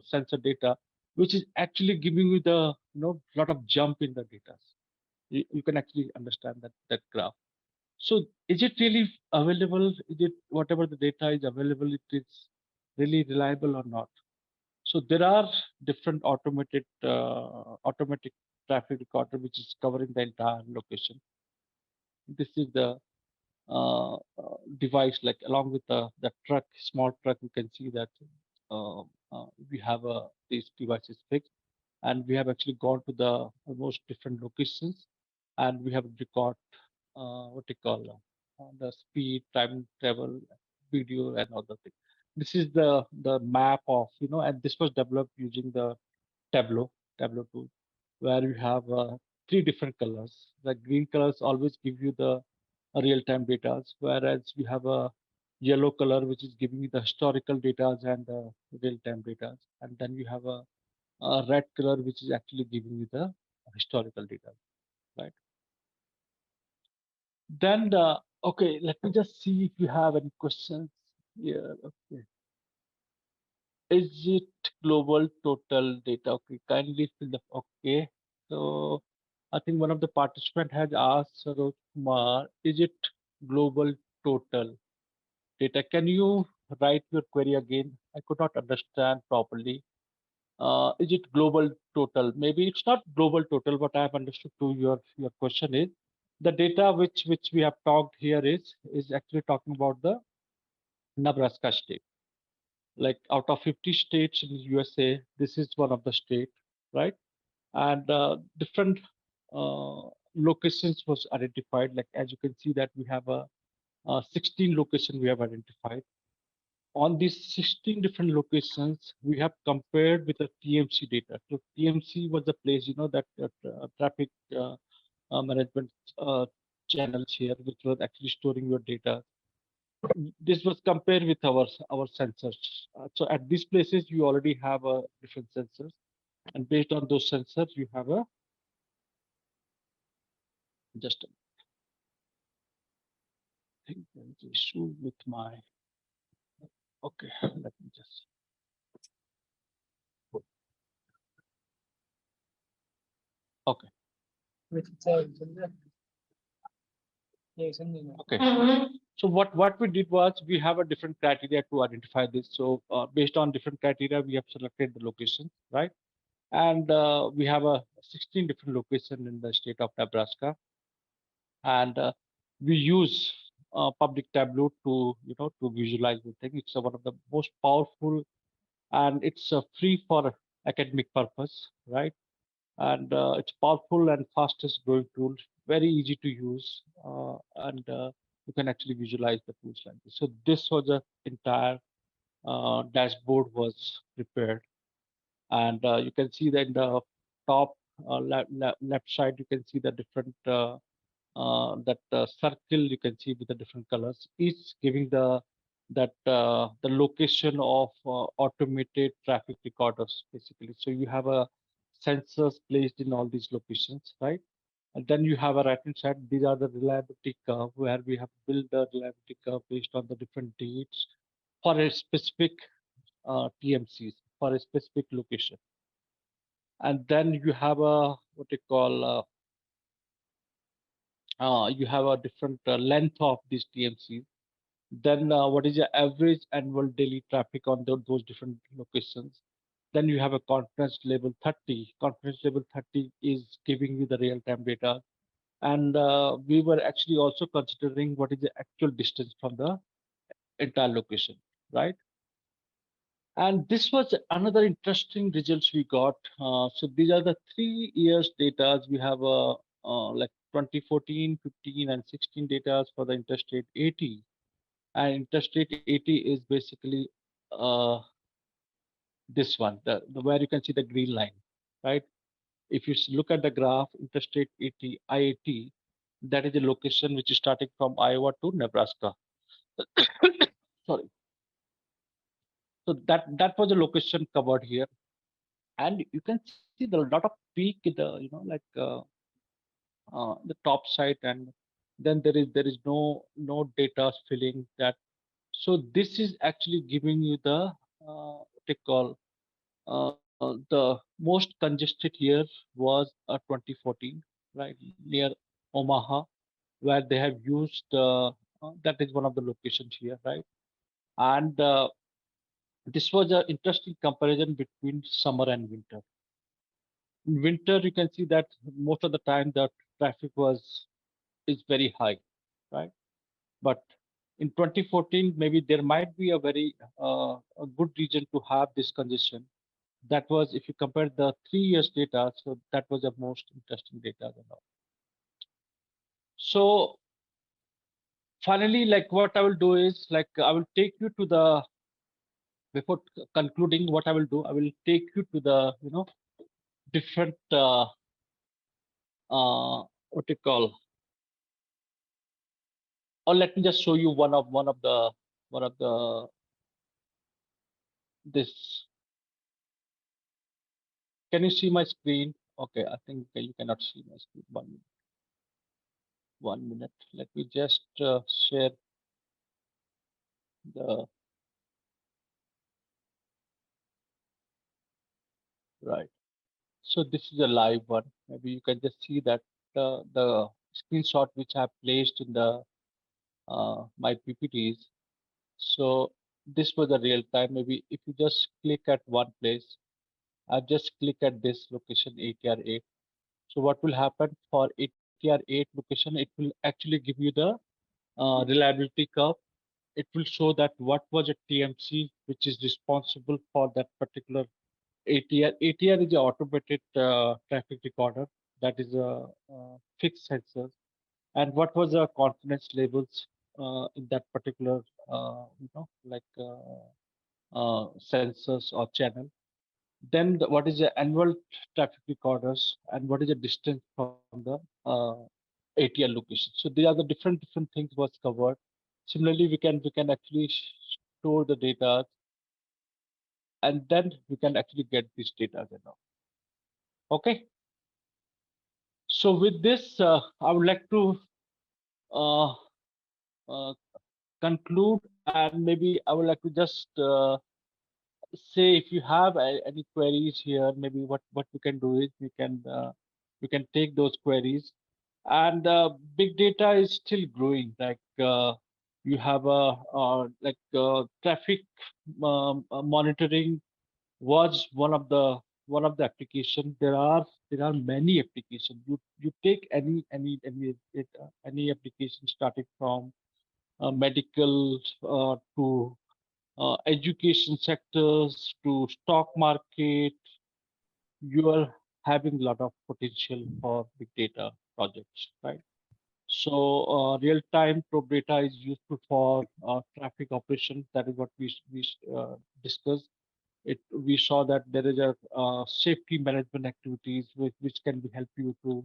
sensor data, which is actually giving you the lot of jump in the data, you can actually understand that graph. So is it really available? Is it whatever the data is available, it is really reliable or not? So there are different automatic traffic recorder which is covering the entire location. This is the device, like along with the truck, small truck. You can see that uh, we have these devices fixed, and we have actually gone to the most different locations, and we have record what you call the speed, time travel, video, and other things. This is the map of and this was developed using the Tableau tool, where you have three different colors. The green colors always give you the real-time data, whereas we have a yellow color which is giving you the historical data and the real-time data, and then you have a red color which is actually giving you the historical data, right? Then okay, let me just see if you have any questions here. Okay. Is it global total data? Okay, kindly fill the okay. So I think one of the participant has asked Saroj Kumar, is it global total data? Can you write your query again? I could not understand properly. Is it global total? Maybe it's not global total. What I have understood to your question is the data which we have talked here is actually talking about the Nebraska state. Like out of 50 states in the USA, this is one of the state, right? And different uh, locations was identified. Like as you can see that we have a 16 location we have identified. On these 16 different locations, we have compared with the TMC data. So TMC was the place, that traffic management channels here, which was actually storing your data. This was compared with our sensors. So at these places, you already have a different sensors, and based on those sensors, you have a just a thing. There is issue with my. Okay, let me just. Okay. Okay. So what we did was we have a different criteria to identify this. So based on different criteria, we have selected the location, right? And we have a 16 different location in the state of Nebraska, and we use public Tableau to to visualize the thing. It's one of the most powerful, and it's free for academic purpose, right? And it's powerful and fastest growing tool, very easy to use, and you can actually visualize the tools like this. So this was the entire dashboard was prepared, and you can see that in the top left side, you can see the different that circle you can see with the different colors, each giving the location of automated traffic recorders basically. So you have a sensors placed in all these locations, right? And then you have a right hand side. These are the reliability curve where we have built the reliability curve based on the different dates for a specific TMCs for a specific location. And then you have a what you call you have a different length of these TMCs. Then what is the average annual daily traffic on those different locations? Then you have a confidence level 30. Confidence level 30 is giving you the real-time data. And we were actually also considering what is the actual distance from the entire location, right? And this was another interesting results we got. So these are the 3 years data. We have like 2014, 15, and 16 data for the interstate 80. And interstate 80 is basically uh, this one, the where you can see the green line, right? If you look at the graph, interstate 80 IAT, that is the location which is starting from Iowa to Nebraska. Sorry. So that was the location covered here, and you can see the lot of peak in the the top side, and then there is no data filling that. So this is actually giving you the what they call the most congested year was 2014, right, near Omaha, where they have used that is one of the locations here, right? And this was an interesting comparison between summer and winter. In winter, you can see that most of the time the traffic is very high, right? But in 2014, maybe there might be a good reason to have this congestion. That was if you compare the 3 years data, so that was the most interesting data. So finally, like what I will do is like I will take you to the before concluding what I will do, I will take you to the different what you call, or let me just show you one of the this. Can you see my screen? Okay, I think you cannot see my screen. 1 minute. Let me just share the right. So this is a live one. Maybe you can just see that the screenshot which I have placed in the my PPTs. So this was a real time. Maybe if you just click at one place, I just click at this location ATR8. So what will happen for ATR8 location? It will actually give you the reliability curve. It will show that what was a TMC which is responsible for that particular ATR. ATR is an automated traffic recorder that is a fixed sensor. And what was the confidence levels in that particular, sensors or channel? Then what is the annual traffic recorders and what is the distance from the ATL location? So these are the different things was covered. Similarly, we can actually store the data, and then we can actually get this data. Okay. So with this, I would like to uh, uh, conclude, and maybe I would like to just say if you have any queries here, maybe what we can do is we can take those queries, and big data is still growing. Like you have a traffic monitoring was one of the application. There are many applications. You take any application starting from medical to education sectors to stock market, you are having a lot of potential for big data projects, right? So real-time probe data is useful for traffic operations. That is what we discussed. We saw that there is a safety management activities which can be help you to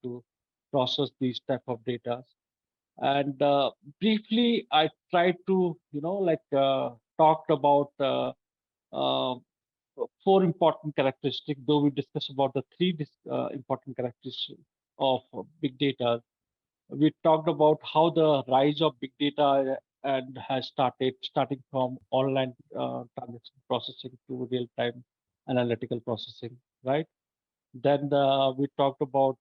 to process these type of data. And briefly, I tried to talked about uh, four important characteristics, though we discussed about the three important characteristics of big data. We talked about how the rise of big data and has starting from online transaction processing to real-time analytical processing, right? Then we talked about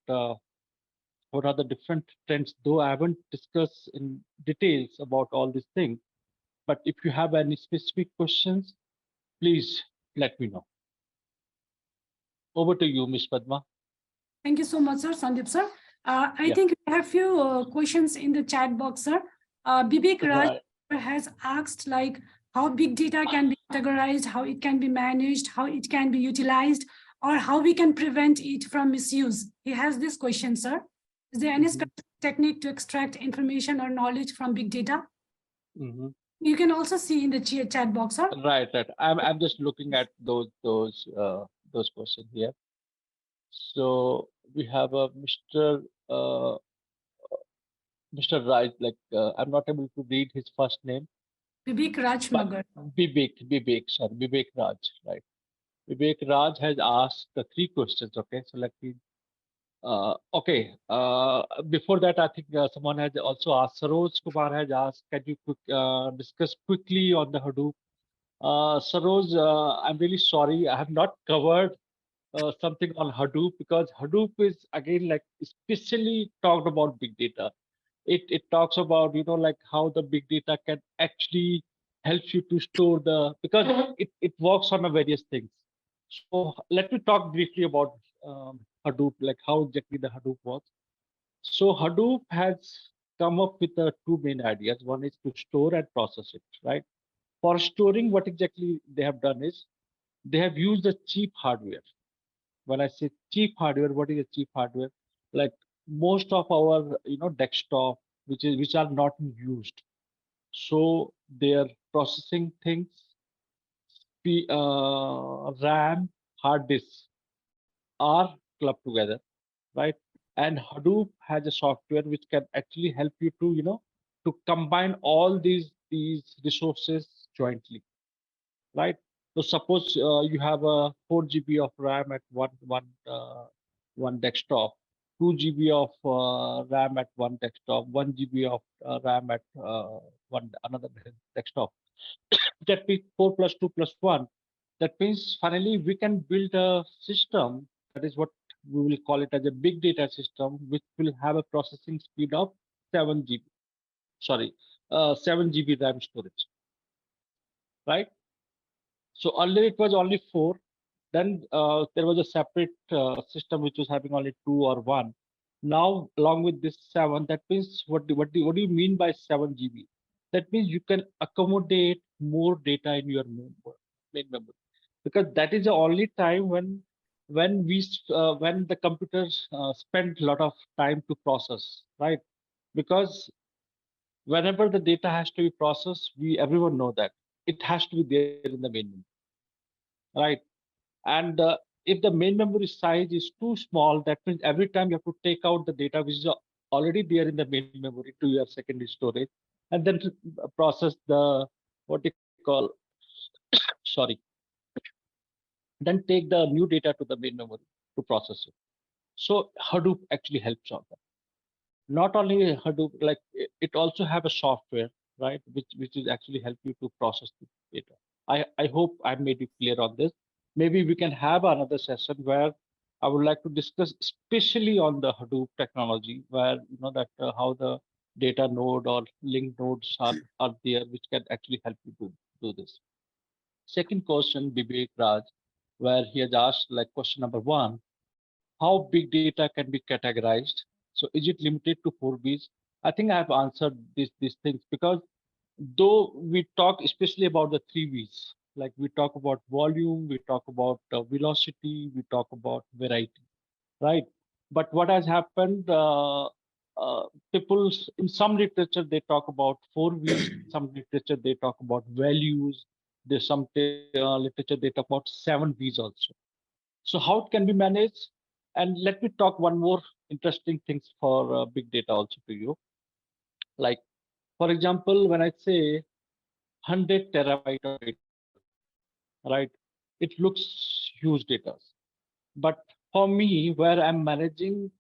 what are the different trends, though I haven't discussed in details about all these things. But if you have any specific questions, please let me know. Over to you, Ms. Padma. Thank you so much, sir, Sandeep, sir. I Yeah. think we have few questions in the chat box, sir. Bibik Raj Right. has asked like how big data can be categorized, how it can be managed, how it can be utilized, or how we can prevent it from misuse. He has this question, sir. Is there any specific technique to extract information or knowledge from big data? You can also see in the chat box, sir. Right. I'm just looking at those questions here. So we have a uh, Mr. Raj. Like I'm not able to read his first name. Vivek Raj But Magar. Vivek Raj, right? Vivek Raj has asked the three questions. Okay, so let me. Okay. Before that, I think someone has also asked. Saroj Kumar has asked, can you discuss quickly on the Hadoop? Saroj, I'm really sorry. I have not covered something on Hadoop because Hadoop is again like especially talked about big data. It talks about like how the big data can actually help you to store the because it works on a various things. So let me talk briefly about Hadoop, like how exactly the Hadoop works. So Hadoop has come up with two main ideas. One is to store and process it, right? For storing, what exactly they have done is they have used the cheap hardware. When I say cheap hardware, what is a cheap hardware? Like most of our desktop, which are not used. So their processing things, RAM, hard disks are clubbed together, right? And Hadoop has a software which can actually help you to to combine all these resources jointly, right? So suppose you have a 4 GB of RAM at one desktop, 2 GB of RAM at one desktop, 1 GB of RAM at one another desktop. That means 4 plus 2 plus 1. That means finally we can build a system that is what we will call it as a big data system, which will have a processing speed of 7 GB. Sorry, 7 GB RAM storage, right? So earlier it was only 4. Then there was a separate system which was having only 2 or 1. Now, along with this 7, that means what do you mean by 7 GB? That means you can accommodate more data in your main memory, because that is the only time when the computers spend a lot of time to process, right? Because whenever the data has to be processed, we everyone know that it has to be there in the main memory, right? And if the main memory size is too small, that means every time you have to take out the data which is already there in the main memory to your secondary storage, and then to process the what you call sorry, then take the new data to the main memory to process it. So Hadoop actually helps on that. Not only Hadoop, like it also have a software, right, which is actually help you to process the data. I hope I made you clear on this. Maybe we can have another session where I would like to discuss especially on the Hadoop technology, where that how the data node or link nodes are there, which can actually help you to do this. Second question, Vivek Raj, where he has asked like question number 1, how big data can be categorized? So is it limited to 4 Vs? I think I have answered these things, because though we talk especially about the 3 Vs, like we talk about volume, we talk about velocity, we talk about variety, right? But what has happened, people in some literature, they talk about 4 Vs, some literature, they talk about values, there's some literature, they talk about 7 Vs also. So how it can be managed? And let me talk one more interesting things for big data also to you. Like, for example, when I say 100 terabyte of data, right? It looks huge data. But for me, where I'm managing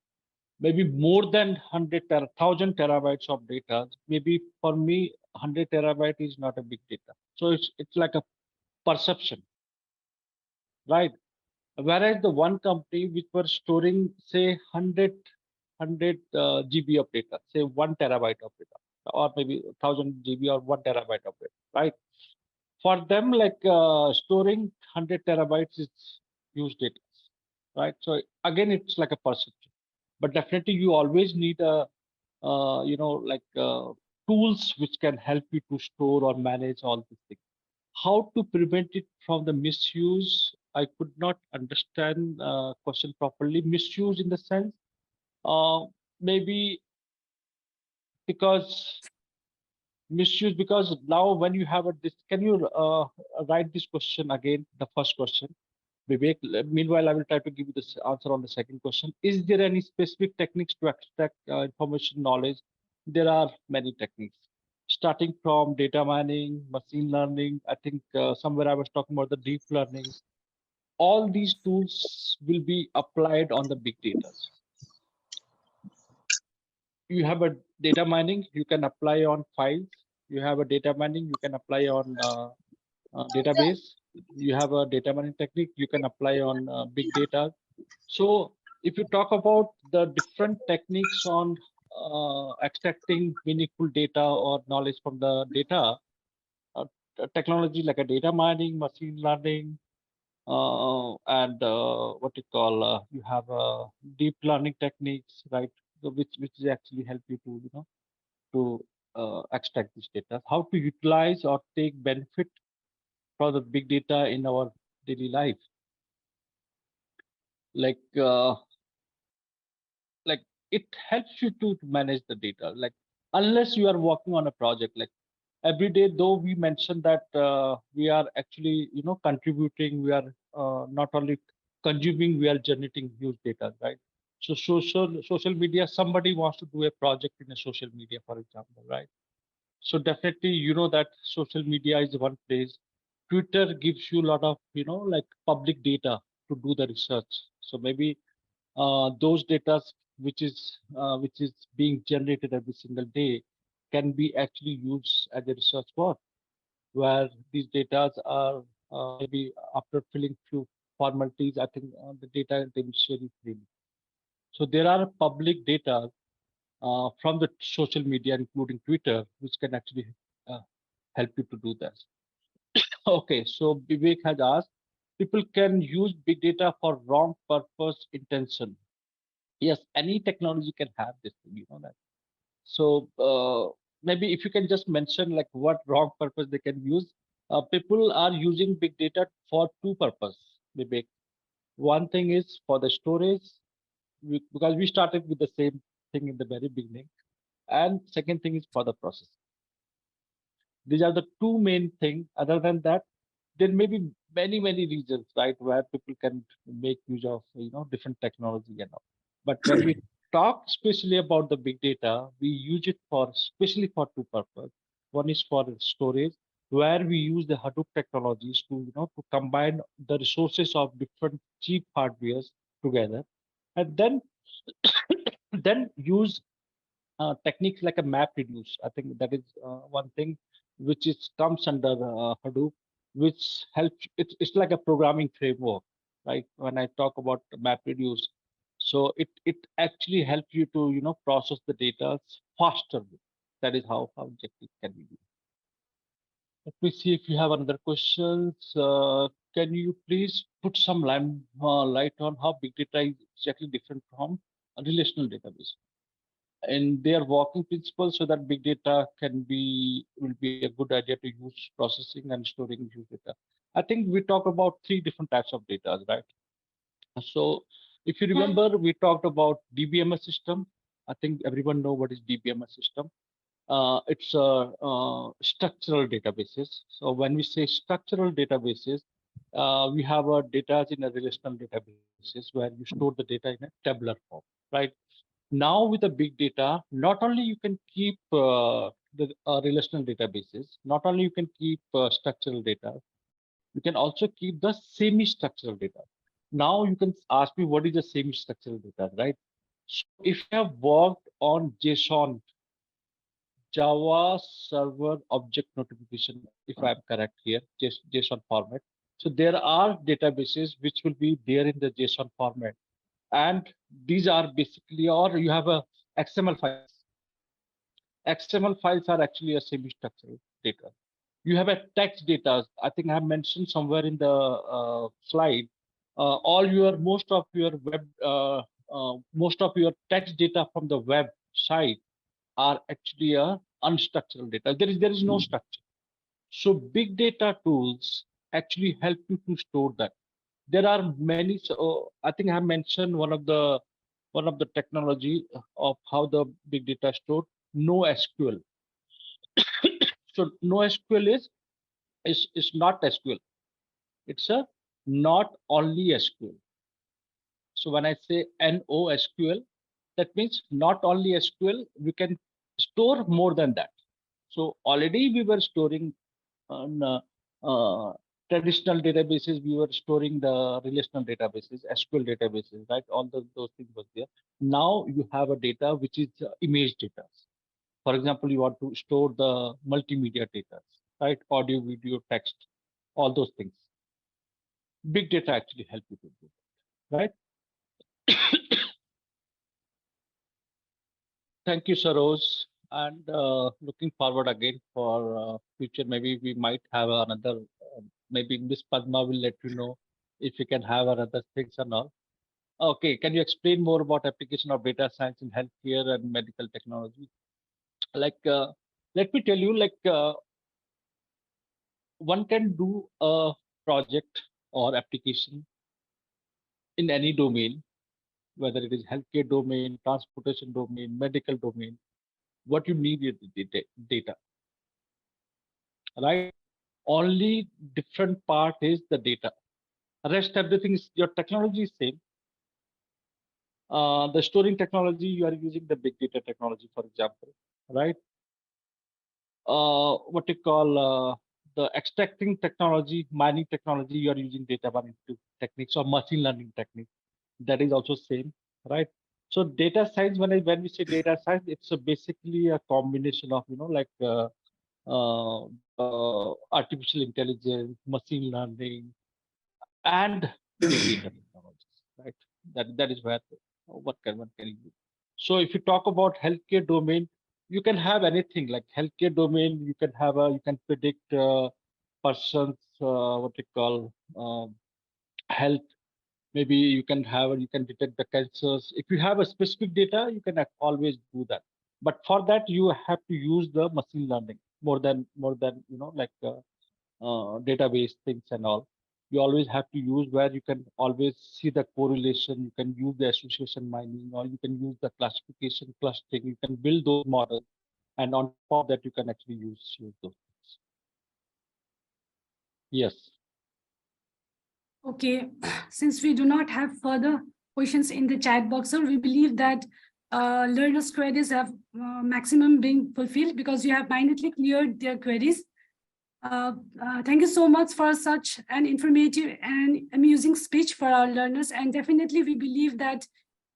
maybe more than 1,000 terabytes of data, maybe for me, 100 terabyte is not a big data. So it's like a perception, right? Whereas the one company which were storing say 100 GB of data, say 1 terabyte of data, or maybe 1,000 GB or 1 terabyte of data, right? For them, like storing 100 terabytes is huge data, right? So again, it's like a perception, but definitely you always need a like tools which can help you to store or manage all these things. How to prevent it from the misuse? I could not understand question properly. Misuse in the sense, maybe because misuse, because now when you have this, can you write this question again, the first question, Vivek? Meanwhile, I will try to give you this answer on the second question. Is there any specific techniques to extract information knowledge? There are many techniques, starting from data mining, machine learning. I think somewhere I was talking about the deep learning. All these tools will be applied on the big data. You have a data mining, you can apply on files. You have a data mining, you can apply on database. You have a data mining technique, you can apply on big data. So if you talk about the different techniques on extracting meaningful data or knowledge from the data, technology like a data mining, machine learning, and what you call, you have deep learning techniques, right? So which actually help you to to extract this data, how to utilize or take benefit from the big data in our daily life. Like like it helps you to manage the data. Like unless you are working on a project, like every day, though we mentioned that we are actually contributing, we are not only consuming, we are generating huge data, right? So social media, somebody wants to do a project in a social media, for example, right? So definitely, that social media is one place. Twitter gives you a lot of, like public data to do the research. So maybe those data which is being generated every single day can be actually used as a research work, where these data are maybe after filling few formalities, I think the data they will share it freely. So there are public data from the social media, including Twitter, which can actually uh, help you to do that. Okay, so Vivek has asked, people can use big data for wrong purpose intention. Yes, any technology can have this thing, that. So maybe if you can just mention like what wrong purpose they can use. People are using big data for two purpose, Vivek. One thing is for the storage, because we started with the same thing in the very beginning, and second thing is for the process. These are the two main things. Other than that, there may be many reasons, right, where people can make use of different technology and all. But when we talk especially about the big data, we use it for especially for two purposes. One is for storage, where we use the Hadoop technologies to to combine the resources of different cheap hardwares together, and then then use techniques like a map reduce. I think that is one thing which is comes under Hadoop, which helps. It's like a programming framework, right? When I talk about map reduce, so it actually helps you to process the data faster. That is how objective can be used. Let me see if you have another questions. Can you please put some light on how big data is exactly different from a relational database and their working principles, so that big data will be a good idea to use processing and storing huge data. I think we talk about three different types of data, right? So if you remember, we talked about DBMS system. I think everyone know what is DBMS system. It's structural databases. So when we say structural databases, we have data in a relational databases where you store the data in a tabular form, right? Now with the big data, not only you can keep the relational databases, not only you can keep structural data, you can also keep the semi-structural data. Now you can ask me what is the semi-structural data, right? So if you have worked on JSON, Java Server Object Notification, if I'm correct here, JSON format. So there are databases which will be there in the JSON format, and these are basically, or you have a XML files. XML files are actually a semi-structured data. You have a text data. I think I have mentioned somewhere in the slide. Most of your most of your text data from the web site are actually a unstructured data. There is no structure. So big data tools actually help you to store that. There are many. So I think I mentioned one of the technology of how the big data stored. No SQL. So NoSQL is not SQL. It's a not only SQL. So when I say NoSQL, that means not only SQL, we can store more than that. So already we were storing on traditional databases, we were storing the relational databases, SQL databases, right? All those things were there. Now you have a data which is image data. For example, you want to store the multimedia data, right? Audio, video, text, all those things. Big data actually help you to do that, right? Thank you, Saroj, and looking forward again for future. Maybe we might have another. Maybe Miss Padma will let you know if we can have another things or not. Okay, can you explain more about application of data science in healthcare and medical technology? Like, let me tell you, like, one can do a project or application in any domain, whether it is healthcare domain, transportation domain, medical domain. What you need is the data, right? Only different part is the data. Rest everything is your technology is same. The storing technology, you are using the big data technology, for example, right? What you call the extracting technology, mining technology, you are using data mining techniques or machine learning technique. That is also same, right? So data science, when we say data science, it's basically a combination of like artificial intelligence, machine learning, and big data technologies, right? That is where one can use. So if you talk about healthcare domain, you can have anything like healthcare domain. You can predict persons what you call health. Maybe you can detect the cancers. If you have a specific data, you can always do that. But for that, you have to use the machine learning more than like database things and all. You always have to use where you can always see the correlation. You can use the association mining, or you can use the classification clustering. You can build those models, and on top of that, you can actually use those things. Yes. Okay, since we do not have further questions in the chat box, sir, we believe that learners' queries have maximum being fulfilled because you have minutely cleared their queries. Thank you so much for such an informative and amusing speech for our learners. And definitely we believe that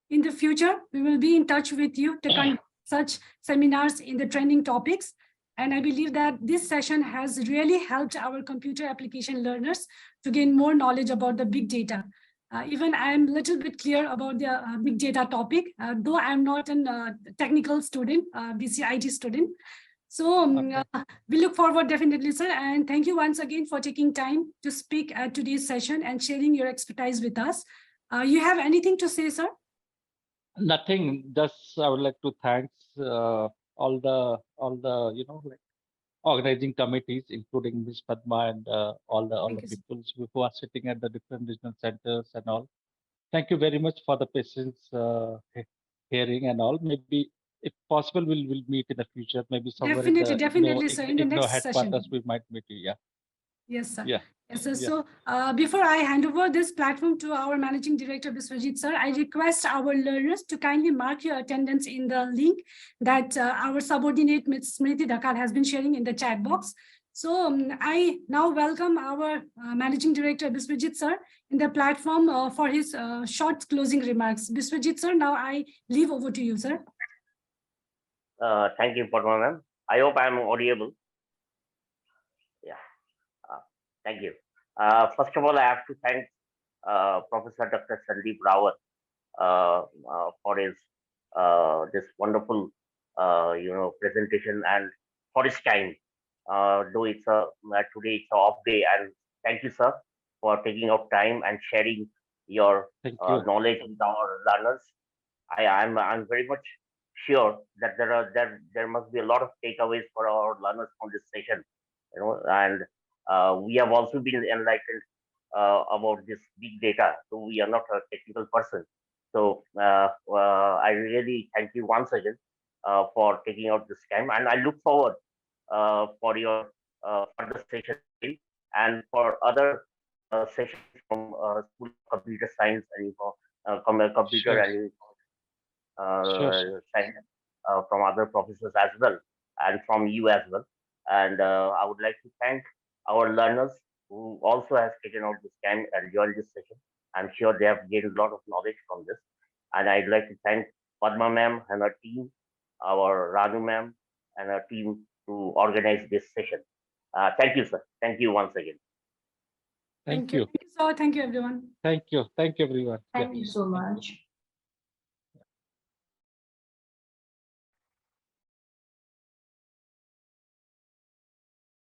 in the future, we will be in touch with you to conduct such seminars in the trending topics. And I believe that this session has really helped our computer application learners to gain more knowledge about the big data. Even I am a little bit clear about the big data topic, though I'm not a technical student, BCIT student. So we look forward definitely, sir. And thank you once again for taking time to speak at today's session and sharing your expertise with us. You have anything to say, sir? Nothing. Just I would like to thanks all the like organizing committees, including Ms. Padma and all the people who are sitting at the different regional centers and all. Thank you very much for the patience hearing and all. Maybe if possible, we'll meet in the future. Maybe somewhere definitely, sir. In the next headquarters, session, we might meet you. Yeah. Yes, sir. Yeah. Yes, sir. Yeah. So before I hand over this platform to our Managing Director, Biswajit, sir, I request our learners to kindly mark your attendance in the link that our subordinate, Ms. Smriti Dhakal, has been sharing in the chat box. So I now welcome our Managing Director, Biswajit, sir, in the platform for his short closing remarks. Biswajit, sir, now I leave over to you, sir. Thank you, Padma ma'am. I hope I am audible. Yeah. Thank you. First of all, I have to thank Professor Dr. Sandeep Rawat for his this wonderful presentation and for his time. Though it's today it's an off day, and thank you, sir, for taking out time and sharing your knowledge with our learners. I'm very much sure that there must be a lot of takeaways for our learners from this session, and we have also been enlightened about this big data. So we are not a technical person. So I really thank you once again for taking out this time, and I look forward for your further session and for other sessions from School of Computer Science and Computer Sure. and Sure. science from other professors as well, and from you as well. And I would like to thank our learners who also has taken out this time and joined this session. I'm sure they have gained a lot of knowledge from this. And I'd like to thank Padma ma'am and her team, our Ranu ma'am and her team to organize this session. Thank you, sir. Thank you once again. Thank you. Thank you, sir. Thank you, everyone. Thank you. Thank you, everyone. Thank you so much.